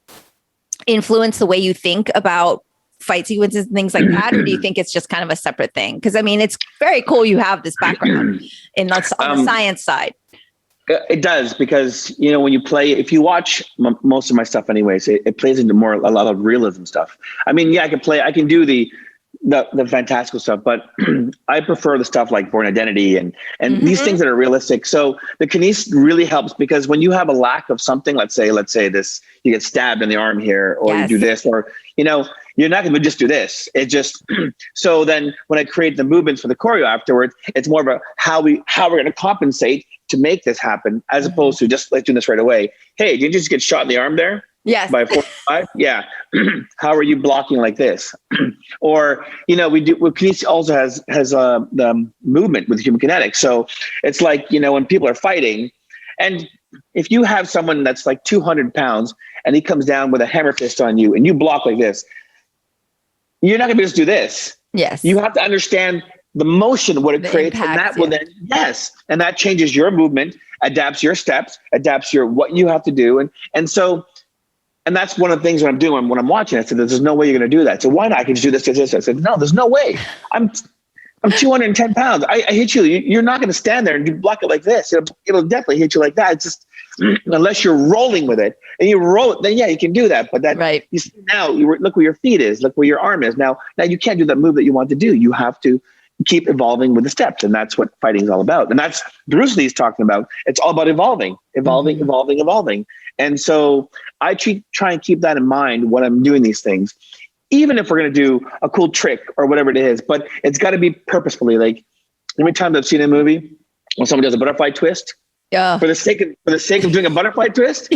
influence the way you think about fight sequences and things like that? Or do you think it's just kind of a separate thing? Because I mean, it's very cool you have this background on the science side. It does, because, you know, when you play, if you watch most of my stuff anyways, it plays into a lot of realism stuff. I mean, yeah, I can do the fantastical stuff, but I prefer the stuff like Born Identity and these things that are realistic. So the kines really helps, because when you have a lack of something, let's say this, you get stabbed in the arm here, or you do this, or, you know, you're not going to just do this. It just, so then when I create the movements for the choreo afterwards, it's more of a how we're going to compensate to make this happen, as opposed to just like doing this right away. Hey, did you just get shot in the arm there? Yes. By 4-5? Yeah. How are you blocking like this? Or, you know, Kinesiology also has the movement with human kinetics. So it's like, you know, when people are fighting, and if you have someone that's like 200 pounds and he comes down with a hammer fist on you and you block like this, you're not going to just do this. Yes. You have to understand the motion, what it creates, impact, and that will then, and that changes your movement, adapts your steps, adapts your what you have to do, and so, and that's one of the things that I'm doing when I'm watching. I said, "There's no way you're going to do that. So why not? I can just do this. I said, "No, there's no way. I'm 210 pounds. I hit you. You're not going to stand there and you block it like this. It'll definitely hit you like that. It's just unless you're rolling with it and you roll it, then yeah, you can do that. But that right. You see now, look where your feet is, look where your arm is. Now you can't do that move that you want to do. You have to keep evolving with the steps, and that's what fighting is all about. And that's Bruce Lee's talking about. It's all about evolving. And so I try and keep that in mind when I'm doing these things, even if we're going to do a cool trick or whatever it is. But it's got to be purposefully. Like, every time I've seen a movie when someone does a butterfly twist, for the sake of doing a butterfly twist,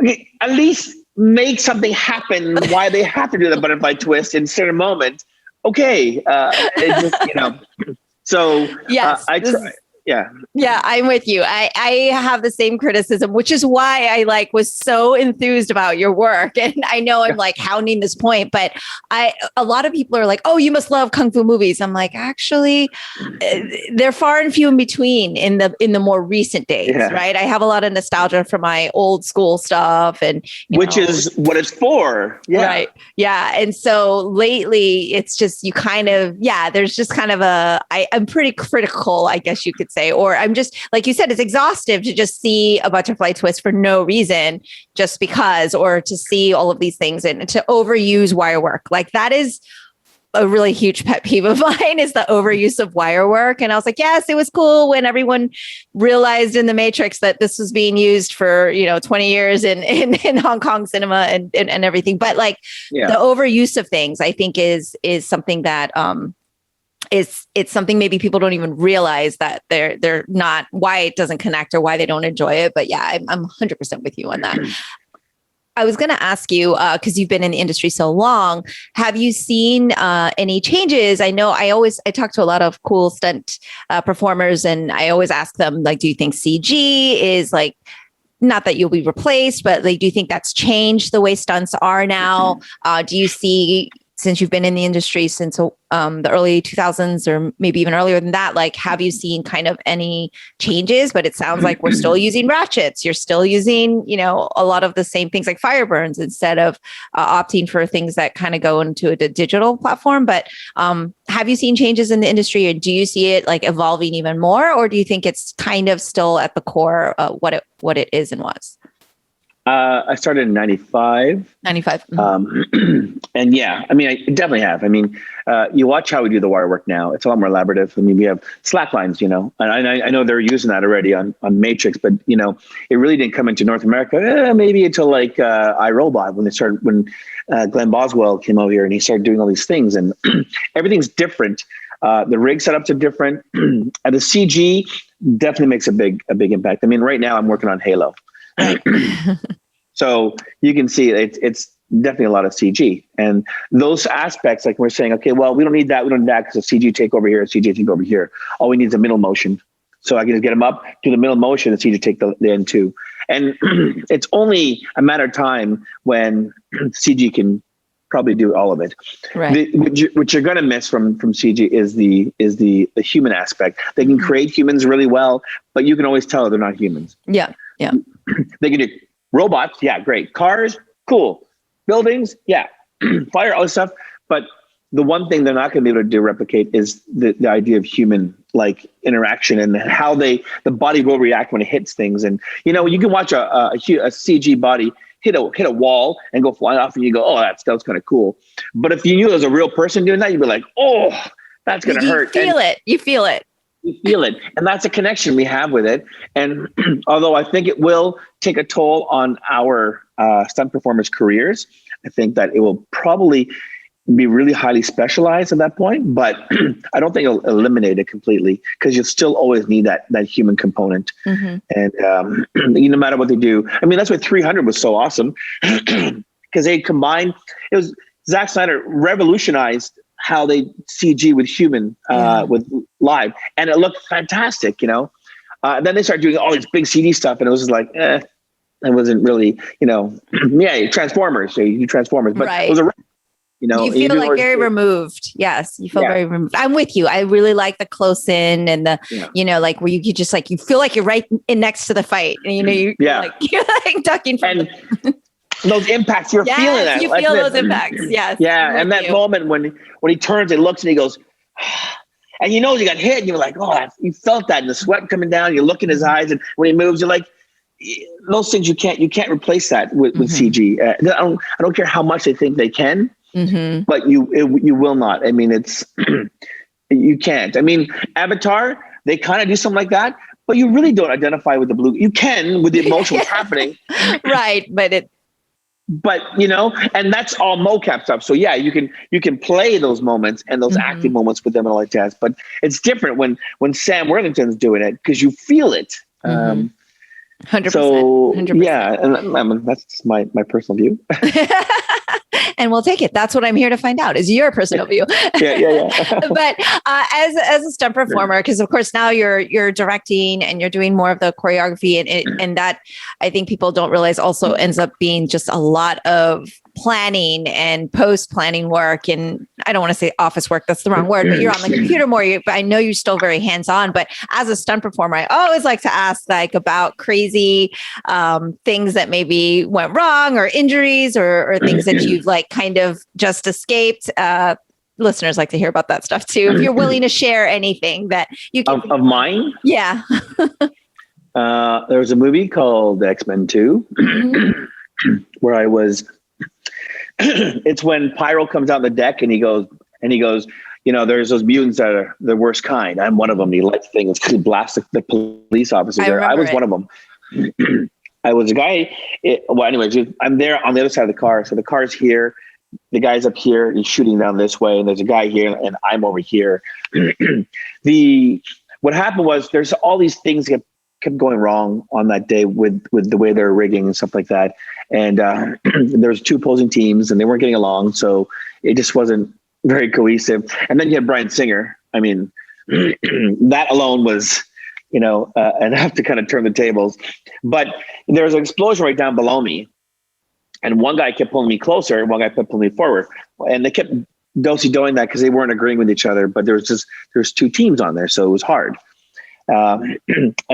okay, at least make something happen why they have to do the butterfly twist in a certain moment. Okay, it just, you know. So yes, I try. Yeah, I'm with you. I have the same criticism, which is why I was so enthused about your work. And I know I'm hounding this point, but a lot of people are like, "Oh, you must love kung fu movies." I'm like, actually, they're far and few in between in the more recent days, right? I have a lot of nostalgia for my old school stuff, and which is what it's for, right? Yeah, and so lately, it's just you kind of there's just kind of I'm pretty critical, I guess you could say. Or I'm just, like you said, it's exhaustive to just see a butterfly twist for no reason, just because, or to see all of these things and to overuse wire work. Like, that is a really huge pet peeve of mine, is the overuse of wire work. And I was like, yes, it was cool when everyone realized in the Matrix that this was being used for, 20 years in Hong Kong cinema and everything. But the overuse of things, I think is something that, it's something maybe people don't even realize that they're not, why it doesn't connect or why they don't enjoy it. But yeah, I'm 100% with you on that. I was going to ask you, because you've been in the industry so long, have you seen any changes? I know I talk to a lot of cool stunt performers, and I always ask them, do you think CG is not that you'll be replaced, but do you think that's changed the way stunts are now? Do you see, since you've been in the industry since the early 2000s, or maybe even earlier than that, have you seen kind of any changes? But it sounds like we're still using ratchets. You're still using, a lot of the same things like fire burns, instead of opting for things that kind of go into a digital platform. But have you seen changes in the industry, or do you see it evolving even more? Or do you think it's kind of still at the core what it is and was? I started in 95. 95. And yeah, I mean, I definitely have. I mean, you watch how we do the wire work now. It's a lot more elaborative. I mean, we have slack lines, and I know they're using that already on Matrix, but, it really didn't come into North America, maybe until iRobot, when Glenn Boswell came over here and he started doing all these things, and everything's different. The rig setups are different. And the CG definitely makes a big impact. I mean, right now I'm working on Halo. So you can see it's definitely a lot of CG, and those aspects, we're saying, okay, well, we don't need that because of CG take over here, CG take over here. All we need is a middle motion. So I can just get them up, do the middle motion, and CG take the end too. And it's only a matter of time when CG can probably do all of it. Right. What you're going to miss from CG is the human aspect. They can create humans really well, but you can always tell they're not humans. Yeah. Yeah. They can do robots. Yeah. Great. Cars. Cool. Buildings. Yeah. Fire, all this stuff. But the one thing they're not going to be able to replicate is the idea of human like interaction and how the body will react when it hits things. And, you know, you can watch a CG body hit a wall and go flying off and you go, oh, that was kind of cool. But if you knew it was a real person doing that, you'd be like, oh, that's going to hurt. You feel it. You feel it. And that's a connection we have with it. And although I think it will take a toll on our stunt performers' careers, I think that it will probably be really highly specialized at that point, but I don't think it'll eliminate it completely because you'll still always need that human component. And no matter what they do, I mean, that's why 300 was so awesome because they combined. It was Zack Snyder revolutionized how they CG with human with live, and it looked fantastic. You know, then they started doing all these big CD stuff, and it was just like, it wasn't really, you know, Transformers. So you do Transformers, but it was a you know, you feel like very removed. Yes, you feel very removed. I'm with you. I really like the close in and the, you know, like where you just like, you feel like you're right in next to the fight. And, you know, you're like ducking from those impacts, you're feeling that. You feel those impacts. Yes. Yeah. And that moment when he turns and looks and he goes, and you know, you got hit and you're like, oh, you felt that and the sweat coming down, you look in his eyes and when he moves, you're like, those things you can't replace that with CG. I don't care how much they think they can. But you will not. I mean, it's you can't. I mean, Avatar, they kind of do something like that, but you really don't identify with the blue. You can with the emotions happening, right? But you know, and that's all mocap stuff. So yeah, you can play those moments and those acting moments with them and all that jazz. But it's different when Sam Worthington's doing it because you feel it. 100%. So 100%. Yeah, and that's my personal view. And we'll take it. That's what I'm here to find out is your personal view. Yeah. But as a stunt performer, because of course now you're directing and you're doing more of the choreography and that I think people don't realize also ends up being just a lot of planning and post-planning work. And I don't want to say office work, that's the wrong word, but you're on the computer more. But I know you're still very hands-on. But as a stunt performer, I always like to ask like about crazy things that maybe went wrong or injuries or things that you've like kind of just escaped. Listeners like to hear about that stuff too. If you're willing to share anything that you can of mine. Yeah. There was a movie called X-Men 2 where I was, it's when Pyro comes out on the deck and he goes, you know, there's those mutants that are the worst kind. I'm one of them. He lights things because he blasts the police officer there. I was one of them. I was a guy. Anyways, I'm there on the other side of the car. So the car's here. The guy's up here. He's shooting down this way. And there's a guy here and I'm over here. What happened was there's all these things that kept going wrong on that day with the way they're rigging and stuff like that. And there was two opposing teams and they weren't getting along. So it just wasn't very cohesive. And then you had Bryan Singer. I mean, that alone was, you know, enough to kind of turn the tables. But there was an explosion right down below me. And one guy kept pulling me closer. And one guy kept pulling me forward. And they kept doing that because they weren't agreeing with each other. But there's two teams on there. So it was hard. And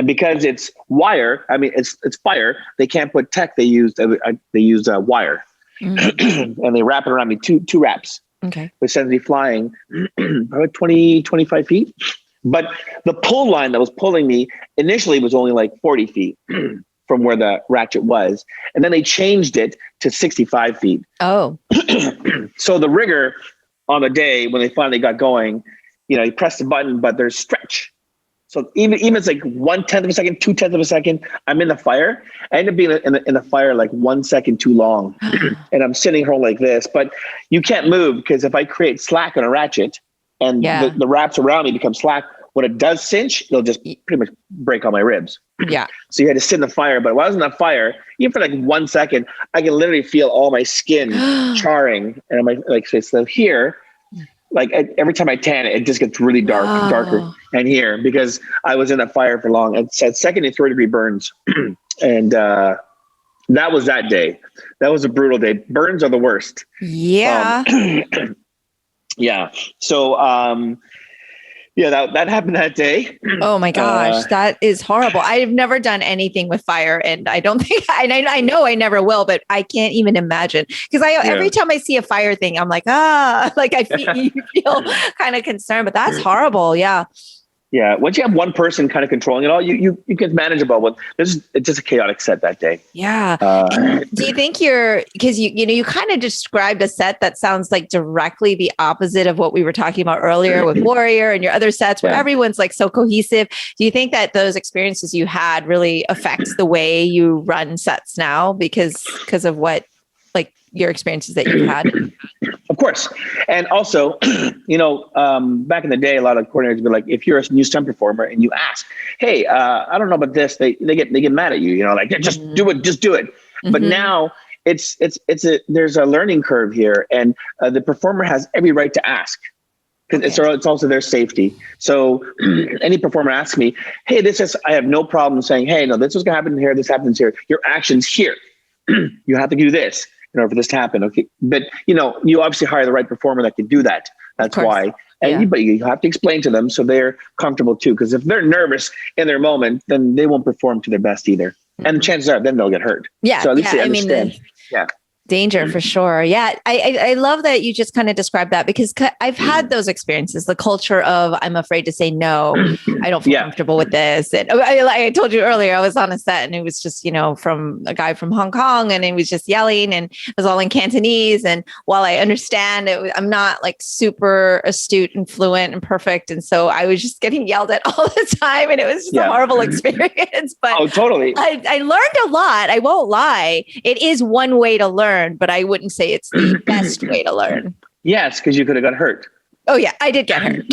because it's wire, I mean, it's fire. They can't put tech. They use wire, and they wrap it around me. Two wraps. Okay. Which sends me flying about 20, 25 feet. But the pull line that was pulling me initially was only like 40 feet from where the ratchet was, and then they changed it to 65 feet. Oh. So the rigger on the day when they finally got going, you know, you press the button, but there's stretch. So even it's like 1/10 of a second, 2/10 of a second, I'm in the fire. I end up being in the fire like 1 second too long. And I'm sitting here like this, but you can't move because if I create slack on a ratchet and the wraps around me become slack, when it does cinch, it'll just pretty much break all my ribs. Yeah. So you had to sit in the fire. But while I was in the fire, even for like 1 second, I can literally feel all my skin charring. And I'm like, so here, like every time I tan it, it just gets really darker and here because I was in that fire for long. It's at 2nd and 3rd degree burns. And that was that day. That was a brutal day. Burns are the worst. Yeah. Yeah. So, that happened that day. Oh my gosh, that is horrible. I've never done anything with fire, and I don't think I know I never will, but I can't even imagine, because every time I see a fire thing, I'm like, like I feel kind of concerned, but that's horrible. Yeah. Yeah. Once you have one person kind of controlling it all, you get manageable. But it's just a chaotic set that day. Yeah. Do you think because you kind of described a set that sounds like directly the opposite of what we were talking about earlier with Warrior and your other sets, where everyone's like so cohesive. Do you think that those experiences you had really affects the way you run sets now because of what, like, your experiences that you've had? Of course. And also, back in the day, a lot of coordinators would be like, if you're a new stunt performer and you ask, hey, I don't know about this, they get mad at you, like, just do it. Mm-hmm. But now there's a learning curve here, and the performer has every right to ask, because it's also their safety. So any performer asks me, hey, I have no problem saying, hey, no, this is going to happen here. This happens here. Your action's here. You have to do this in order for this to happen. Okay. But, you obviously hire the right performer that can do that. That's why. And but you have to explain to them so they're comfortable too. Because if they're nervous in their moment, then they won't perform to their best either. Mm-hmm. And chances are then they'll get hurt. Yeah. So at least they understand. Danger for sure. Yeah. I love that you just kind of described that, because I've had those experiences, the culture of, I'm afraid to say no, I don't feel comfortable with this. And I told you earlier, I was on a set and it was just, from a guy from Hong Kong, and he was just yelling, and it was all in Cantonese. And while I understand I'm not like super astute and fluent and perfect. And so I was just getting yelled at all the time, and it was just a horrible experience. But totally. I learned a lot. I won't lie. It is one way to learn, but I wouldn't say it's the best way to learn. Yes, because you could have got hurt. Oh yeah, I did get hurt.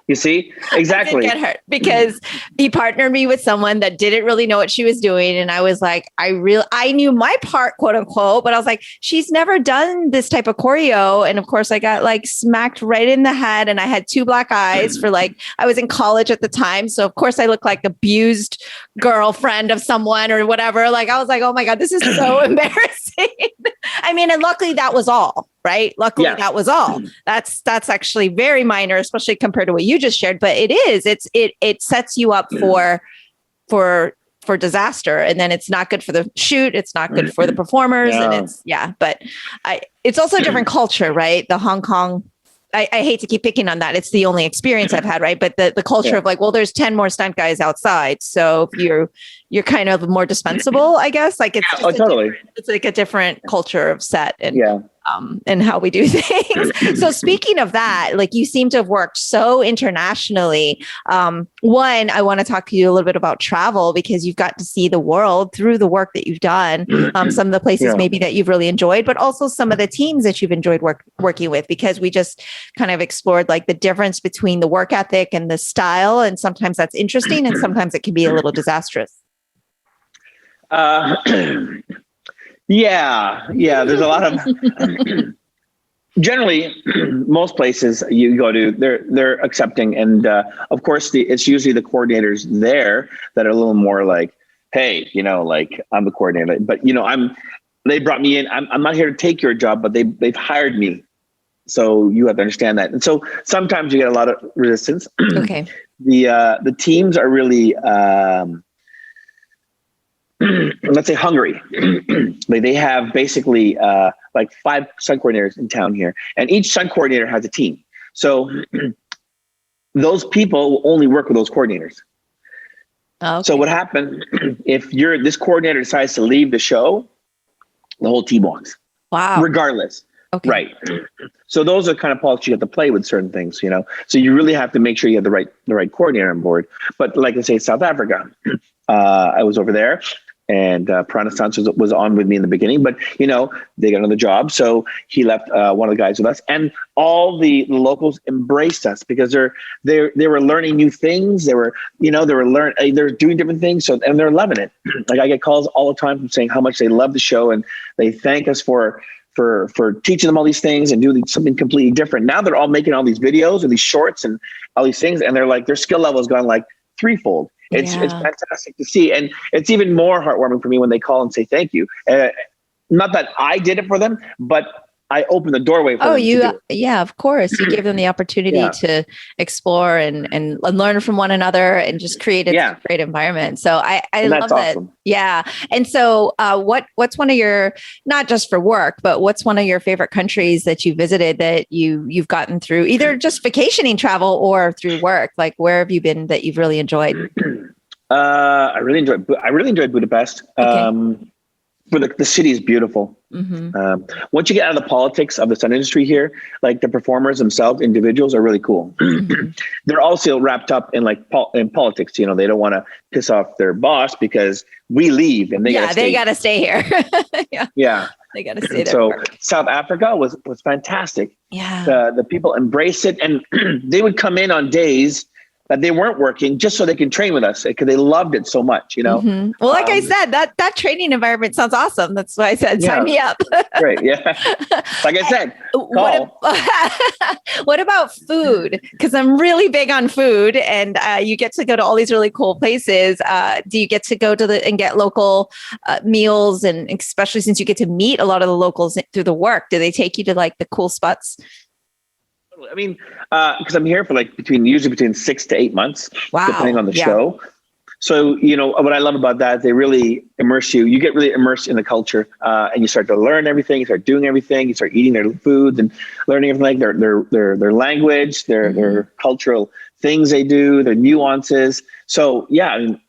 You see? Exactly. I did get hurt because he partnered me with someone that didn't really know what she was doing. And I was like, I knew my part, quote unquote, but I was like, she's never done this type of choreo. And of course I got like smacked right in the head, and I had 2 black eyes for I was in college at the time. So of course I looked like abused girlfriend of someone or whatever. Like, I was like, oh my God, this is so embarrassing. I mean, and luckily that was all. Right. Luckily, that was all. That's actually very minor, especially compared to what you just shared. But it sets you up for disaster. And then it's not good for the shoot. It's not good for the performers. And but it's also a different culture, right? The Hong Kong. I hate to keep picking on that. It's the only experience I've had, right? But the culture of like, well, there's 10 more stunt guys outside. So if you're kind of more dispensable, I guess. Like it's totally. It's like a different culture of set and how we do things. So speaking of that, like, you seem to have worked so internationally. One, I want to talk to you a little bit about travel, because you've got to see the world through the work that you've done. Some of the places maybe that you've really enjoyed, but also some of the teams that you've enjoyed working with, because we just kind of explored like the difference between the work ethic and the style. And sometimes that's interesting, and sometimes it can be a little disastrous. There's a lot of generally most places you go to, they're accepting, and of course it's usually the coordinators there that are a little more like, hey, like, I'm the coordinator, but they brought me in. I'm not here to take your job, but they've hired me, so you have to understand that. And so sometimes you get a lot of resistance. Okay. The teams are really let's say hungry. They have basically like 5 stunt coordinators in town here, and each stunt coordinator has a team. So those people will only work with those coordinators. Okay. So what happened if this coordinator decides to leave the show, the whole team walks. Wow. Regardless. Okay. Right. So those are kind of politics you have to play with certain things, So you really have to make sure you have the right coordinator on board. But like I say, South Africa, I was over there. And Piranha Stunts was on with me in the beginning, but they got another job, so he left one of the guys with us, and all the locals embraced us because they were learning new things. They were they're doing different things, and they're loving it. Like, I get calls all the time from saying how much they love the show, and they thank us for teaching them all these things and doing something completely different. Now they're all making all these videos or these shorts and all these things, and they're like, their skill level has gone like threefold. It's fantastic to see. And it's even more heartwarming for me when they call and say thank you. Not that I did it for them, but I opened the doorway for them to do it. Yeah, of course. You gave them the opportunity to explore and learn from one another and just create a great environment. So I love that. Awesome. Yeah. And so what's one of your, not just for work, but what's one of your favorite countries that you visited that you've gotten through either just vacationing travel or through work? Like where have you been that you've really enjoyed? I really enjoyed Budapest. Okay. For the city is beautiful. Mm-hmm. Once you get out of the politics of the stunt industry here, like the performers themselves, individuals are really cool. Mm-hmm. They're also wrapped up in in politics. You know, they don't want to piss off their boss because we leave and they got to stay here. Yeah. They got to stay there. So South Africa was fantastic. Yeah. The people embraced it, and they would come in on days that they weren't working just so they can train with us because they loved it so much, you know? Mm-hmm. Well, like I said, that training environment sounds awesome. That's why I said, sign me up. Great. Yeah. Like I said, what about food? Because I'm really big on food and you get to go to all these really cool places. Do you get to go to and get local meals? And especially since you get to meet a lot of the locals through the work, do they take you to like the cool spots? I mean, because I'm here for usually between 6 to 8 months, depending on the show. So, you know, what I love about that is they really immerse you. You get really immersed in the culture and you start to learn everything. You start doing everything. You start eating their foods and learning everything, like their language, their cultural things they do, their nuances. So, yeah, I mean,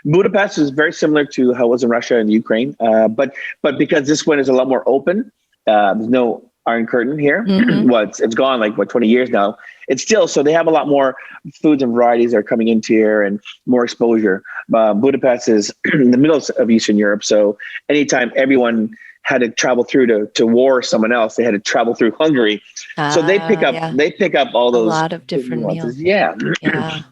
Budapest is very similar to how it was in Russia and Ukraine. But because this one is a lot more open, there's no Iron Curtain here. Mm-hmm. It's gone 20 years now. It's still, so they have a lot more foods and varieties that are coming into here and more exposure. Budapest is in the middle of Eastern Europe. So anytime everyone had to travel through to war someone else, they had to travel through Hungary. So they pick up all those. A lot of different meals. Yeah.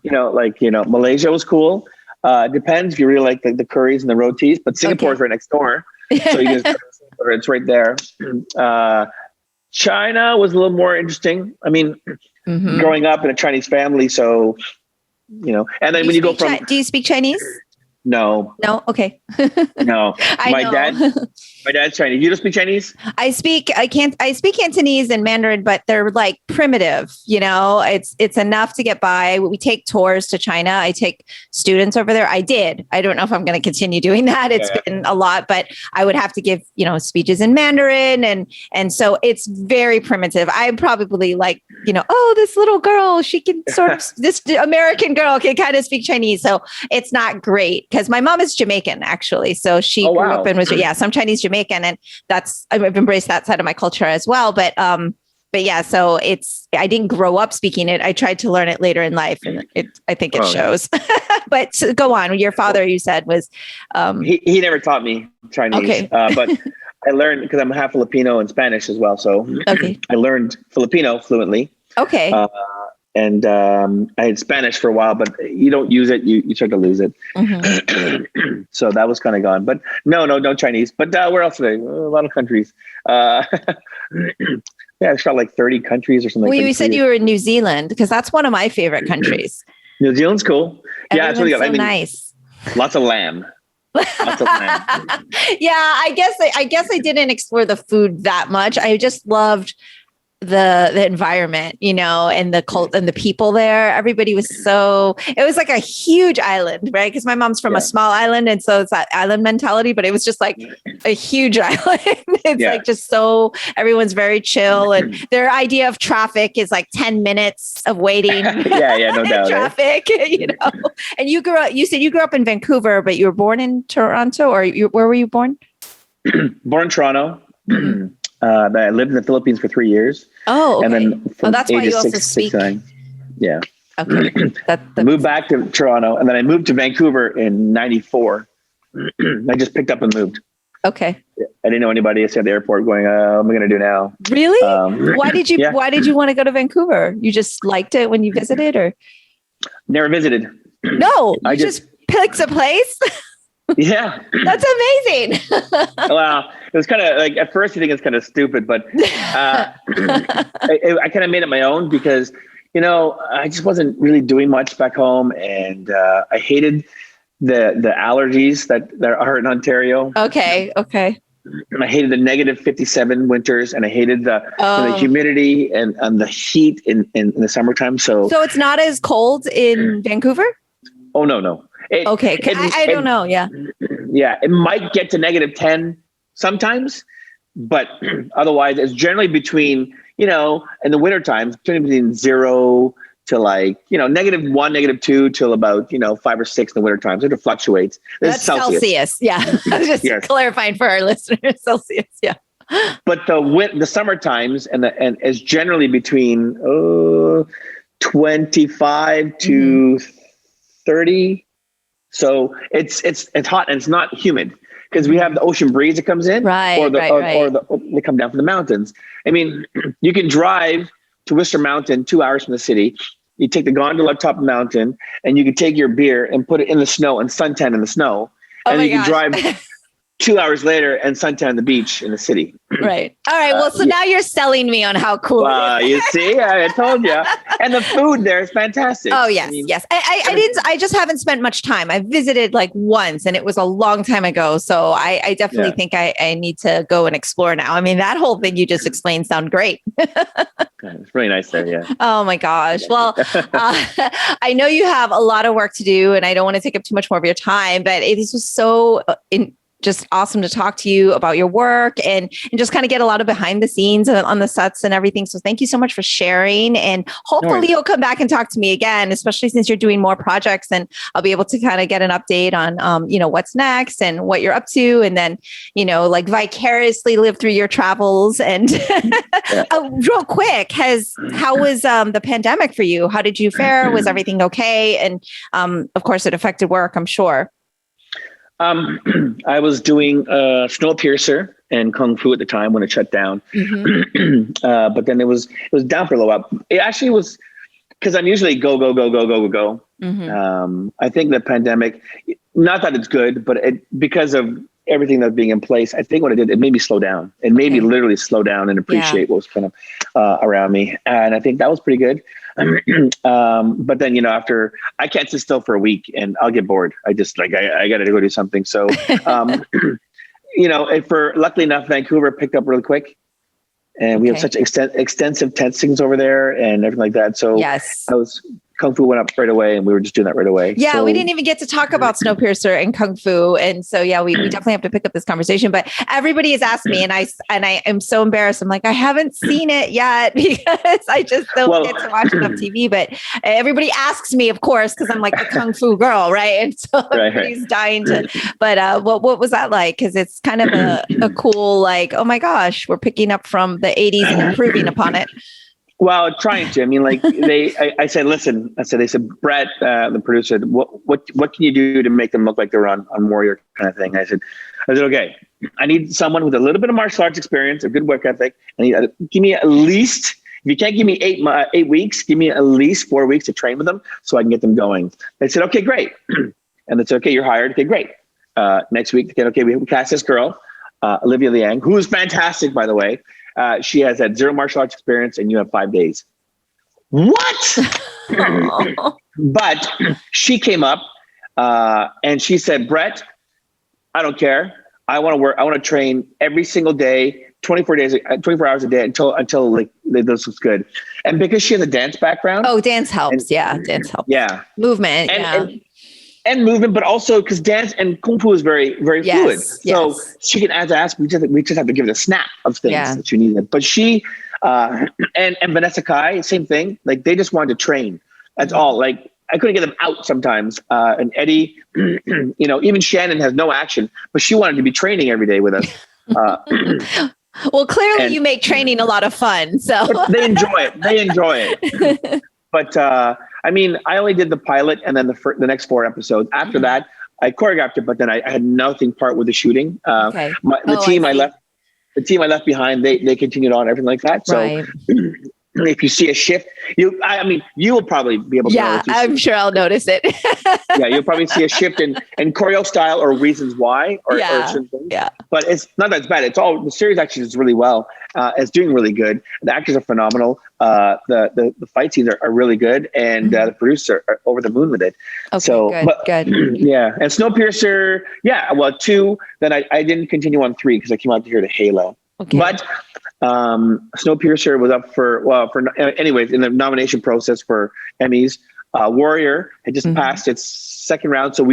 Malaysia was cool. Depends if you really like the curries and the rotis, but Singapore is right next door. So you just, it's right there. China was a little more interesting. I mean, growing up in a Chinese family, so, you know, and then when you go from... Do you speak Chinese? No. No? Okay. No. My dad's Chinese. You don't speak Chinese? I speak Cantonese and Mandarin, but they're like primitive, you know, it's enough to get by. We take tours to China. I take students over there. I don't know if I'm going to continue doing that. It's been a lot, but I would have to give, you know, speeches in Mandarin. And so it's very primitive. I'm probably like, you know, oh, this little girl, she can this American girl can kind of speak Chinese. So it's not great. Because my mom is Jamaican, actually. So she grew up and was, so I'm Chinese Jamaican. And I've embraced that side of my culture as well. But yeah, so I didn't grow up speaking it. I tried to learn it later in life. And I think it shows. But go on. Your father, you said, was... He never taught me Chinese. Okay. But I learned, because I'm half Filipino and Spanish as well. So I learned Filipino fluently. Okay. And I had Spanish for a while, but you don't use it. You start to lose it. Mm-hmm. So that was kind of gone. But no Chinese. But where else today? A lot of countries. I shot like 30 countries or something. Well, you said you were in New Zealand, because that's one of my favorite countries. New Zealand's cool. Yeah, it's really good. Nice. Lots of lamb. Lots of lamb. Yeah, I guess I didn't explore the food that much. I just loved the environment, you know, and the cult and the people there. Everybody was it was like a huge island, right? Because my mom's from a small island. And so it's that island mentality, but it was just like a huge island. It's like just so everyone's very chill. And their idea of traffic is like 10 minutes of waiting. No doubt. Traffic, you know. And you said you grew up in Vancouver, but you were born in Toronto, or where were you born? Born in Toronto. I lived in the Philippines for 3 years. Oh, okay. And then from that's why you also speak. Yeah. Okay. I moved back to Toronto, and then I moved to Vancouver in 94. I just picked up and moved. Okay. I didn't know anybody. I stayed at the airport going, what am I going to do now? Really? Why did you want to go to Vancouver? You just liked it when you visited, or? Never visited. No, I just picked a place. Yeah. That's amazing. Wow. It was kind of like, at first you think it's kind of stupid, but I kind of made it my own, because I just wasn't really doing much back home, and I hated the allergies that are in Ontario. Okay. And I hated the negative 57 winters, and I hated the humidity and the heat in the summertime. So it's not as cold in Vancouver? Oh, no. I don't know. Yeah. Yeah. It might get to negative 10 sometimes, but otherwise it's generally between, in the winter times, between 0 to -1, -2 till about, 5 or 6 in the winter times. It fluctuates. That's Celsius. Yeah. Just yes. clarifying for our listeners, Celsius. Yeah. But the summer times and is generally between 25 to 30. So it's hot and it's not humid because we have the ocean breeze that comes in, or they come down from the mountains. I mean, you can drive to Whistler Mountain 2 hours from the city. You take the gondola up top of the mountain, and you can take your beer and put it in the snow and suntan in the snow, and then you can drive 2 hours later and suntan on the beach in the city. Right. All right. Well, so now you're selling me on how cool it is. You see, I told you. And the food there is fantastic. Oh, yes. Yes. I just haven't spent much time. I visited once, and it was a long time ago. So I definitely think I need to go and explore now. I mean, that whole thing you just explained sound great. It's really nice there. Yeah. Oh my gosh. Well, I know you have a lot of work to do, and I don't want to take up too much more of your time, but it is just so just awesome to talk to you about your work and just kind of get a lot of behind the scenes on the sets and everything. So thank you so much for sharing, and hopefully you'll come back and talk to me again, especially since you're doing more projects, and I'll be able to kind of get an update on, what's next and what you're up to. And then, vicariously live through your travels. And real quick, how was the pandemic for you? How did you fare? Was everything okay? And of course it affected work, I'm sure. I was doing Snowpiercer and Kung Fu at the time when it shut down. But then it was down for a little while. It actually was because I'm usually go. I think the pandemic, not that it's good, but because of everything that's being in place, I think what it did, it made me slow down. It made me literally slow down and appreciate what was kind of around me. And I think that was pretty good. But then, after, I can't sit still for a week and I'll get bored. I just I got to go do something. So, luckily enough, Vancouver picked up really quick, and we have such extensive testings over there and everything like that. So Kung Fu went up right away, and we were just doing that right away. Yeah, so, we didn't even get to talk about Snowpiercer and Kung Fu. And so, we definitely have to pick up this conversation. But everybody has asked me, and I am so embarrassed. I'm like, I haven't seen it yet because I just don't get to watch enough TV. But everybody asks me, of course, because I'm like the Kung Fu girl, right? And so everybody's dying to. But what was that like? Because it's kind of a cool, oh my gosh, we're picking up from the 80s and improving upon it. Well, trying to. I mean, I said, listen. They said, Brett, the producer, what can you do to make them look like they're on Warrior kind of thing? I said, okay, I need someone with a little bit of martial arts experience, a good work ethic. Give me at least, if you can't give me 8 weeks, give me at least 4 weeks to train with them so I can get them going. They said, okay, great. And it's okay, you're hired. Okay, great. Next week, we cast this girl, Olivia Liang, who is fantastic, by the way. She has had 0 martial arts experience, and you have 5 days. What? But she came up and she said, Brett, I don't care. I want to work. I want to train every single day, 24 hours a day until this was good. And because she has a dance background. Oh, dance helps. Dance helps. Yeah. Movement. And movement, but also because dance and Kung Fu is very, very fluid. So she can ask, we just have to give it a snap of things that you need. But she, and Vanessa Kai, same thing. They just wanted to train. That's all. I couldn't get them out sometimes. And Eddie, even Shannon has no action, but she wanted to be training every day with us. Well, clearly you make training a lot of fun. So they enjoy it. But, I only did the pilot and then the next 4 episodes. After that, I choreographed it, but then I had nothing part with the shooting. The team I left behind, they continued on everything like that. So if you see a shift, you will probably be able to notice. Yeah, I'm sure I'll notice it. Yeah, you'll probably see a shift in choreo style or reasons why or certain things. Yeah. But it's not that bad. The series actually is really well. It's doing really good. The actors are phenomenal. The fight scenes are really good, and the producers are over the moon with it. Okay, so, good. Yeah, and Snowpiercer. Yeah, well, 2. Then I didn't continue on 3 because I came out here to Halo. Okay. But Snowpiercer was up for anyways in the nomination process for Emmys. Warrior had just passed its second round, so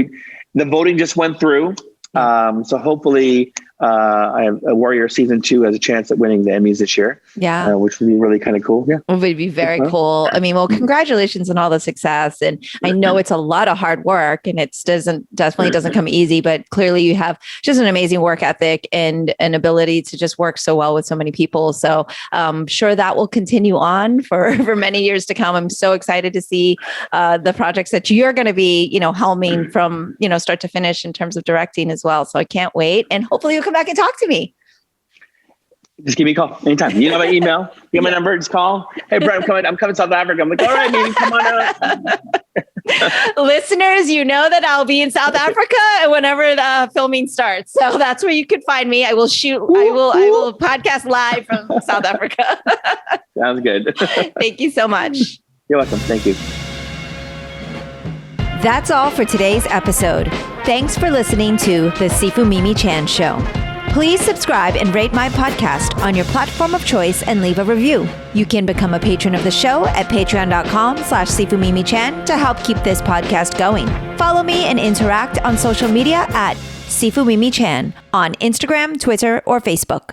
the voting just went through. So hopefully, I have a Warrior season 2 has a chance at winning the Emmys this year. Yeah, which would be really kind of cool. Yeah, it would be very cool. I mean, well, congratulations on all the success, and I know it's a lot of hard work, and it definitely doesn't come easy. But clearly, you have just an amazing work ethic and an ability to just work so well with so many people. So I'm sure that will continue on for many years to come. I'm so excited to see the projects that you're going to be, helming from start to finish in terms of directing as well. So I can't wait, and hopefully you'll come back and talk to me. Just give me a call anytime. You know my email. You have my number. Just call. Hey, Brett, I'm coming to South Africa. I'm like, all right, maybe come on out. Listeners, you know that I'll be in South Africa whenever the filming starts. So that's where you can find me. I will podcast live from South Africa. Sounds good. Thank you so much. You're welcome. Thank you. That's all for today's episode. Thanks for listening to The Sifu Mimi Chan Show. Please subscribe and rate my podcast on your platform of choice and leave a review. You can become a patron of the show at patreon.com/SifuMimiChan to help keep this podcast going. Follow me and interact on social media at Sifu Mimi Chan on Instagram, Twitter, or Facebook.